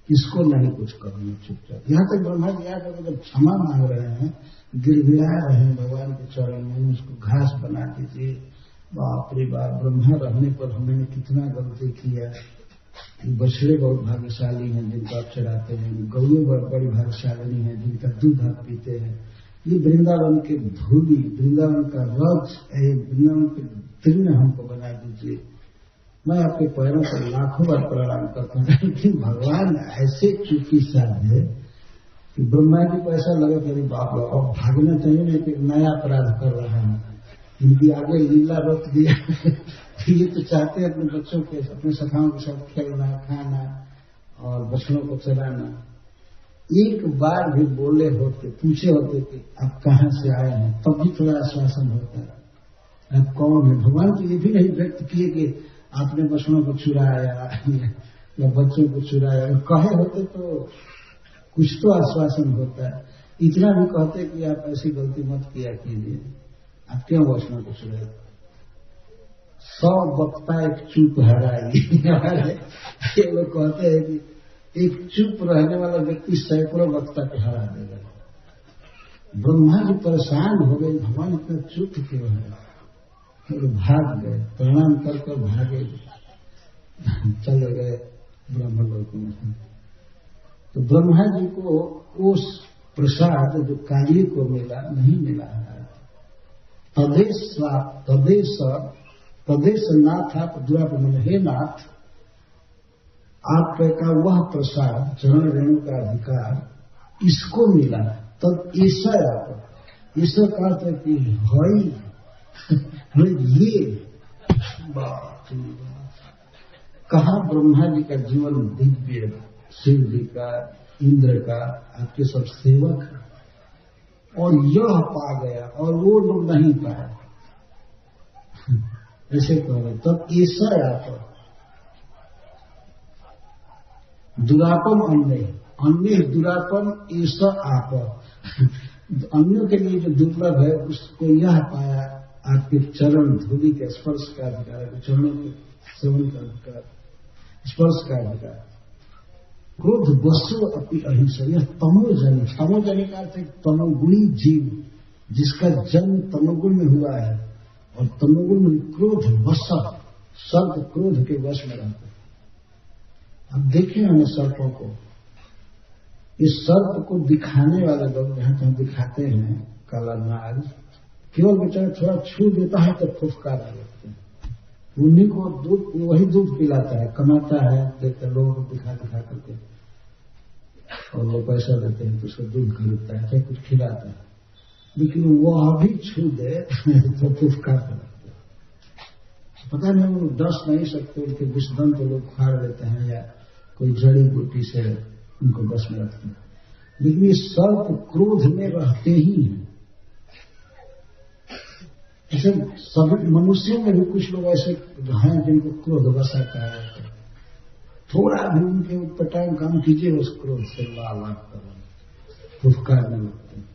S1: इसको नहीं कुछ करना चुपचाप। यहां तक ब्रह्मा जी आकर जब क्षमा मांग रहे हैं, गिड़गिड़ा रहे हैं भगवान के चरण में, उसको घास बना दीजिए। बाप रे बाप, ब्रह्मा रहने पर हमने कितना गलती किया। बछड़े बहुत भाग्यशाली हैं जिनको आप चढ़ाते हैं, गौएं बड़ी भाग्यशाली हैं जिनका दूध आप पीते हैं। ये वृंदावन के धूली, वृंदावन का रथ, वृंदावन के तृण हमको बना दीजिए। मैं आपके पैरों पर लाखों बार प्रणाम करता हूँ। लेकिन भगवान ऐसे चूकी साधे कि ब्रह्मा जी को ऐसा लगा कि अरे बाप रे, अब भागना चाहिए नहीं कि नया अपराध कर रहा है, इनकी आगे लीला रोक दिया। ये तो चाहते हैं अपने बच्चों के, अपने सखाओं के साथ खेलना, खाना और बछड़ों को चलाना। एक बार भी बोले होते, पूछे होते कि आप कहाँ से आए हैं, तब भी थोड़ा आश्वासन होता है। आप कौन है? भगवान तो ये भी नहीं व्यक्त किए कि आपने बछड़ों को चुराया या बच्चों को चुराया। कहे होते तो कुछ तो आश्वासन होता है। इतना भी कहते कि आप ऐसी गलती मत किया कीजिए, आप क्यों बछड़ों को चुराए। 100 वक्ता एक चुप हराई। ये लोग कहते हैं कि एक चुप रहने वाला व्यक्ति सैकड़ों वक्ता को हरा देगा। ब्रह्मा जी परेशान हो गए, भगवान इतना चुप क्यों है। भाग गए, प्रणाम कर भागे, चले गए ब्रह्मलोक में। तो ब्रह्मा जी को उस प्रसाद जो काली को मिला नहीं मिला है। तदेश नाथ आप द्वाप मन, हे नाथ आपका वह प्रसाद चरण रेणु का अधिकार इसको मिला। तब ऐसा आप ईश्वर कहते कि हई ये बात कहा। ब्रह्मा जी का जीवन दिव्य, शिव जी का, इंद्र का, आपके सब सेवक है, और यह पा गया और वो लोग नहीं पाए। ऐसे कह रहे तब ऐसा आप दुरापम अन्य दुरापम ऐसा आप। अन्यों के लिए जो दुर्लभ है उसको यह पाया, आपके चरण धूलि के स्पर्श का अधिकार, चरणों के सेवन का अधिकार, स्पर्श का अधिकार। क्रोध वस्तु अपनी अहिंसा, यह तमोजनी, तमोजनी का अर्थ तमोगुणी जीव जिसका जन्म तमोगुण में हुआ है, और तमोगुण में क्रोध वश, सर्प क्रोध के वश में रहते हैं। अब देखें हमें सर्पों को, इस सर्प को दिखाने वाले लोग जहां तहां दिखाते हैं, काला नाग, केवल बेचारा थोड़ा छू देता है तो फुफकार लगते हैं। उन्हीं को दूध, वही दूध पिलाता है, कमाता है, देखते लोगों को दिखा करके, और वो पैसा देते हैं तो उसको दूध खरीदता है, चाहे कुछ खिलाता है। लेकिन वह भी छू दे तो फुफकार लगते हैं। पता नहीं वो डस नहीं सकते, उनके विषदंत तो लोग फाड़ लेते हैं या कोई जड़ी बूटी से उनको बस में रखते हैं। लेकिन ये सर्प क्रोध में रहते ही हैं। ऐसे सभी मनुष्यों में भी कुछ लोग ऐसे हैं जिनको क्रोध बसाता है। थोड़ा भी उनके उत्पटान काम कीजिए, उस क्रोध से लाल कर फुफकारने लगते हैं।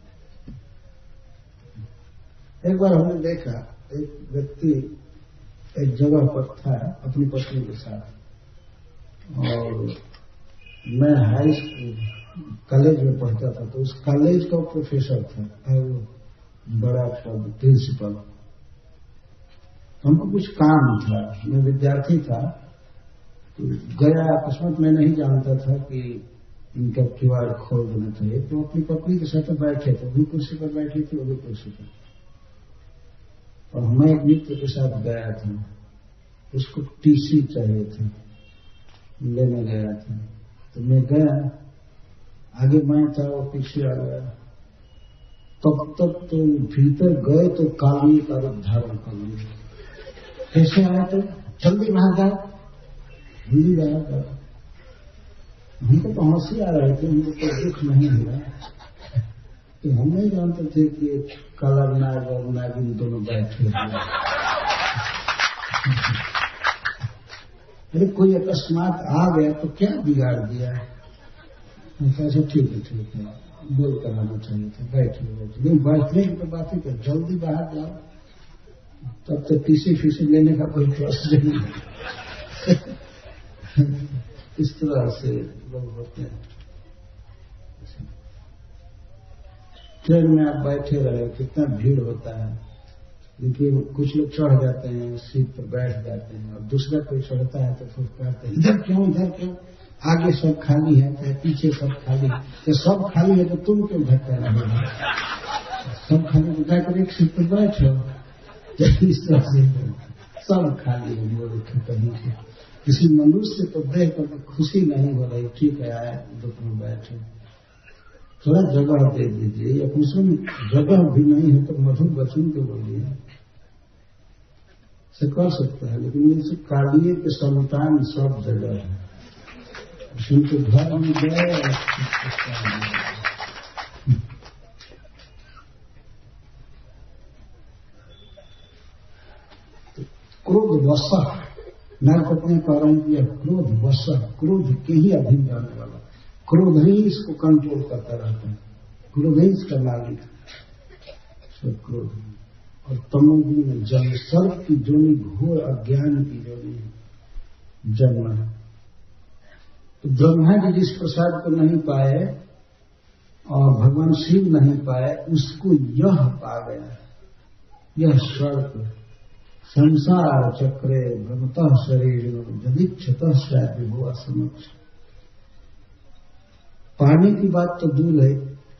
S1: एक बार हमने देखा, एक व्यक्ति एक जगह पर था अपनी पत्नी के साथ, और मैं हाई स्कूल कॉलेज में पढ़ता था, तो उस कॉलेज का प्रोफेसर था और बड़ा पद प्रिंसिपल। हमको कुछ काम था, मैं विद्यार्थी था, तो गया अकस्मात। मैं नहीं जानता था कि इनका किवाड़ खोल देना चाहिए, तो अपनी पत्नी के साथ बैठे थे, वो कुर्सी पर बैठी थी, वो भी कुर्सी पर, और मैं एक मित्र के साथ गया था। उसको टीसी चाहिए था, लेने गया था, तो मैं गया, आगे मैं था, वो पीछे आ गया। तब तक तो भीतर गए तो काली का रूप धारण कर लिया। कैसे आया? तो जल्दी बाहर गया, जल्दी बाहर गया। हमको तो हंसी आ रही थी, हमको कोई दुख नहीं हुआ, तो हम नहीं जानते थे कि काला नाग और नागिन दोनों बैठे हुए। अरे कोई अकस्मात आ गया तो क्या बिगाड़ दिया है? ऐसा ठीक है, बोल कर आना चाहिए था, बैठिए। बैठने की तो बात ही कर, जल्दी बाहर जाओ, तब तक टीसी फीसी लेने का कोई प्रश्न नहीं है। इस तरह से लोग होते हैं। ट्रेन में आप बैठे रहे, कितना भीड़ होता है, लेकिन कुछ लोग चढ़ जाते हैं, सीट पर बैठ जाते हैं, और दूसरा कोई चढ़ता है तो फिर कहते हैं इधर क्यों, आगे सब खाली है, चाहे पीछे सब खाली है, तो सब खाली है तो तुम क्यों धक्का नहीं है? सब खाली तो जाकर एक सीट पर बैठो। इस तरह से सब खाली है, बोल कहीं से किसी मनुष्य को देख कर खुशी नहीं हो रही, ठीक है आए दुख में बैठे, थोड़ा जगह दे दीजिए, या कुछ जगह भी नहीं है तो मधुर वचन के बोलिए, से कर सकता है। लेकिन इनसे कालिए के संतान सब जगह है, उनके घर में गए। क्रोध वसा, नारपत्नियां कह रही हैं कि क्रोध वसा, क्रोध के ही अधीन रहने वाला, क्रोध ही इसको कंट्रोल करता रहता है, क्रोध ही इसका मालिक, सब क्रोध। और तमोगुण में जन्म, सर्प की जोनी घोर अज्ञान की जोनी जन्म है। तो ब्रह्मा जी जिस प्रसाद को नहीं पाए और भगवान शिव नहीं पाए, उसको यह पा गया, यह सर्प। संसार चक्रे भ्रमतः शरीर जदिक्षतः शायद विभुआ समक्ष। पाने की बात तो दूर है,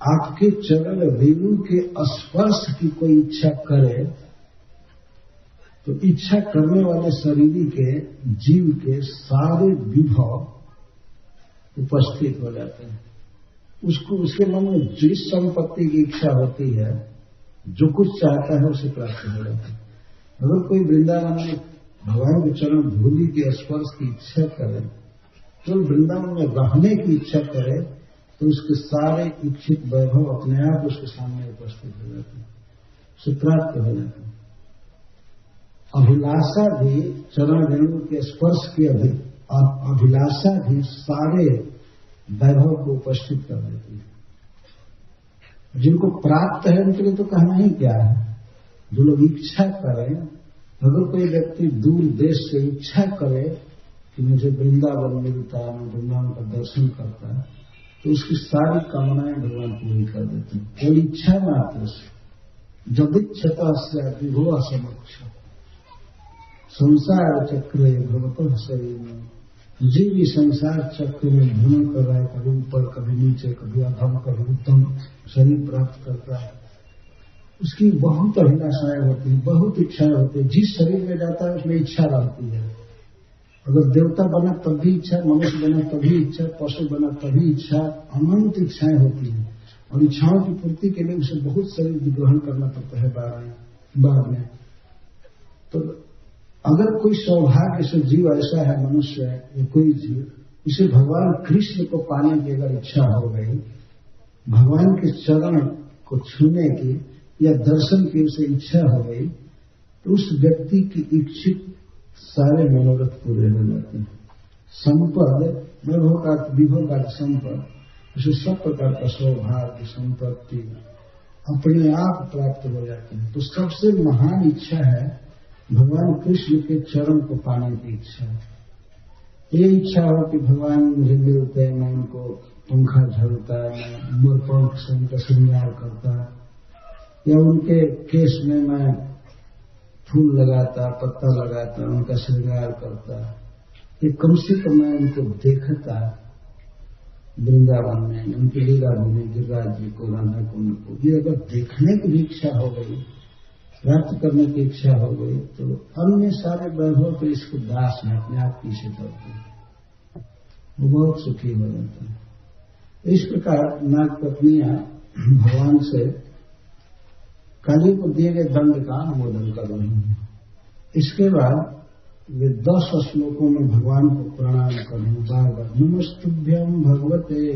S1: आपके चरण रेणु के स्पर्श की कोई इच्छा करे तो इच्छा करने वाले शरीर के जीव के सारे विभव उपस्थित हो जाते हैं। उसको उसके मन में जिस संपत्ति की इच्छा होती है, जो कुछ चाहता है उसे प्राप्त हो जाता है। अगर कोई वृंदावन में भगवान के चरण धूलि के स्पर्श की इच्छा करे, तो वृंदावन में रहने की इच्छा करे, तो उसके सारे इच्छित वैभव अपने आप उसके सामने उपस्थित हो जाते हैं, उसे प्राप्त हो जाते हैं। अभिलाषा भी चरण रेणु के स्पर्श की अभिलाषा भी सारे वैभव को उपस्थित कर देती है। जिनको प्राप्त है उनके लिए तो कहना ही क्या है। जो लोग इच्छा करें, अगर कोई व्यक्ति दूर देश से इच्छा करे कि मुझे वृंदावन मिलता है, मैं वृंदावन का दर्शन करता है, तो उसकी सारी कामनाएं भगवान पूरी कर देते हैं। कोई इच्छा मात्र से जदिक्षता से विभुआ समक्ष। संसार चक्र भगवतः शरीर में, जीव भी संसार चक्र में भ्रमण कर रहा है, कभी ऊपर कभी नीचे, कभी अधम कभी उत्तम शरीर प्राप्त करता है। उसकी बहुत अभिलाषाएं होती हैं, बहुत इच्छाएं होती है। जिस शरीर में जाता है उसमें इच्छा रहती है। अगर देवता बना तब भी इच्छा, मनुष्य बना तभी इच्छा, पशु बना तभी इच्छा, अनंत इच्छाएं होती हैं। और इच्छाओं की पूर्ति के लिए उसे बहुत शरीर ग्रहण करना पड़ता है बाद में। तो अगर कोई सौभाग्य से जीव ऐसा है, मनुष्य है या कोई जीव, उसे भगवान कृष्ण को पाने की अगर इच्छा हो गई, भगवान के चरण को छूने की या दर्शन की उसे इच्छा हो गई, तो उस व्यक्ति की इच्छित सारे मनोरथ पूरे हो जाते हैं। संपद, विभव का संपद, उसे सब प्रकार का सौभाग्य संपत्ति अपने आप प्राप्त हो जाते हैं। तो सबसे महान इच्छा है भगवान कृष्ण के चरण को पाने की इच्छा है। ये इच्छा हो कि भगवान मुझे मिलते हैं, मैं उनको पंखा झलता, मैं मोरपंख से उनका श्रृंगार करता, या उनके केस में मैं फूल लगाता, पत्ता लगाता, उनका श्रृंगार करता। ये कम से कम मैं उनको देखता वृंदावन में, उनकी लीला भूमि गिरिराज जी को, राधा कुंड को। ये अगर देखने की भी इच्छा हो गई, प्राप्त करने की इच्छा हो गई, तो अन्य सारे वैभव तो इसको दास में अपने आप पीछे करते हैं, वो बहुत सुखी हो जाता है। इस प्रकार नाग पत्नियां भगवान से काली को दिए गए दंड का अनुमोदन कर रही हैं। इसके बाद वे 10 श्लोकों में भगवान को प्रणाम कर रहे हैं बार बार। नमस्तुभ्यं भगवते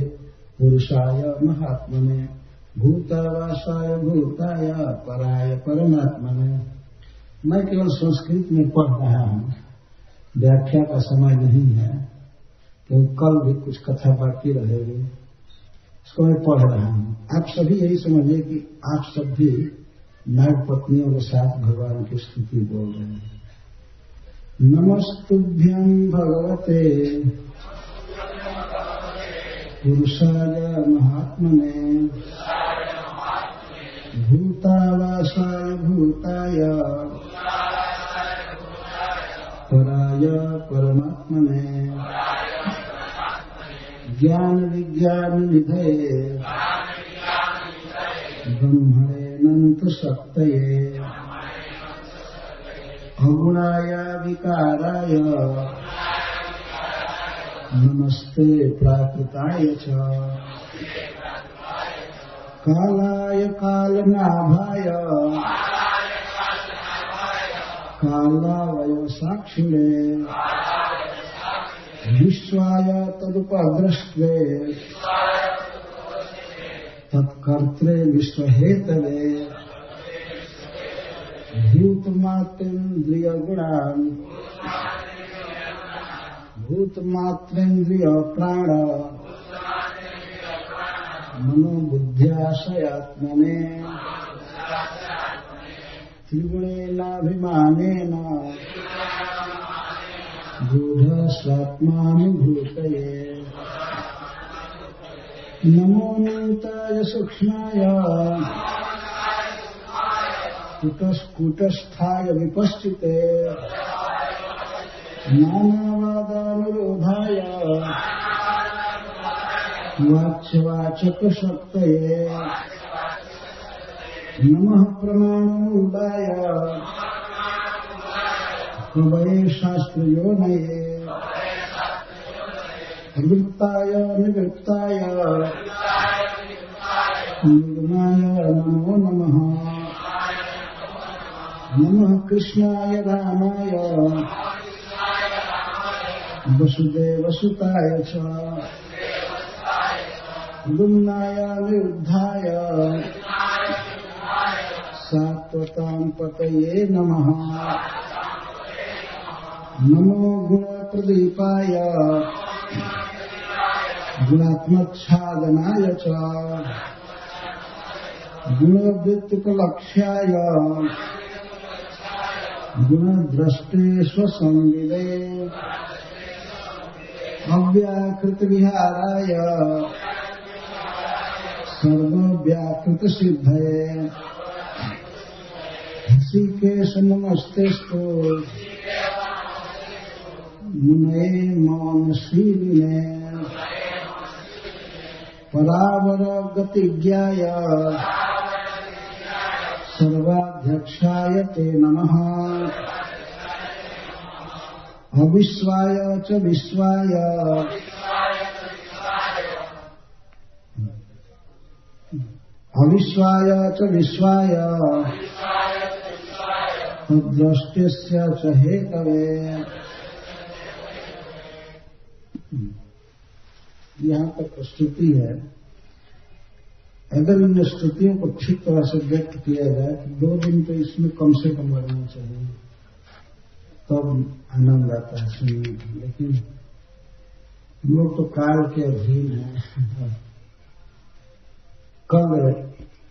S1: पुरुषाय महात्मने भूतावासाय भूताय पराय परमात्मने। मैं केवल संस्कृत में पढ़ रहा हूं, व्याख्या का समय नहीं है, क्योंकि कल भी कुछ कथा बाकी रहेगी, इसको मैं पढ़ रहा हूं। आप सभी यही समझिए कि आप सब भी नाग पत्नियों के साथ भगवान की स्तुति बोल रहे हैं। नमस्तुभ्यं भगवते पुरुषाय महात्मने भूतावासाय भूताय पराय परमात्मने ज्ञान विज्ञान निधये ब्रह्मणेऽनंत शक्तये अगुणाय विकाराय नमस्ते प्राकृताय च कालाय कालनाभाय कालावय साक्षिणे विश्वाय तदुपद्रष्टे तत्कर्त्रे विश्वहेतवे भूतमात्रेन्द्रियगुणान् भूतमात्रेन्द्रिय प्राण मनोबुद्ध्याशयात्मने त्रिगुणेनाभिमानेन गूढस्वात्मानुभूतये नमोऽनन्ताय सूक्ष्माय कुटस्थाय विपश्चिते नानावादानुरोधाय वाच्यवाचकशक्तये नमः प्रमाणमूलाय कवये शास्त्रयोनये प्रवृत्ताय निवृत्ताय निर्माय नमो नमः नमः कृष्णाय रामाय वसुदेवसुताय च गुम्नाय निरुद्धाय सात्वतां पतये नमः नमो गुणप्रदीपाय गुणात्मच्छादनाय च गुणवृत्तिपलक्ष्याय गुणद्रष्टे स्वसंविदे अव्याकृतविहाराय सर्वव्याकृतसिद्धये ऋषिकेश नमस्तेस्तु मुनये मौनशीलिने परावरगतिज्ञाय सर्वाध्यक्षाय ते नमः अविश्वाय च विश्वाय अविश्वाय च विश्वाय तद्द्रष्टस्य च हेतवे। यहाँ तक स्तुति है। अगर इन स्तुतियों को ठीक तरह से व्यक्त किया जाए तो 2 दिन तो इसमें कम से कम लगना चाहिए, तब आनंद आता है सुनने की। लेकिन हम लोग तो काल के अधीन हैं। कल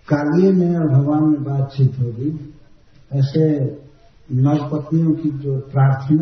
S1: कालिये में और भगवान में बातचीत होगी। ऐसे नवपत्नियों की जो प्रार्थना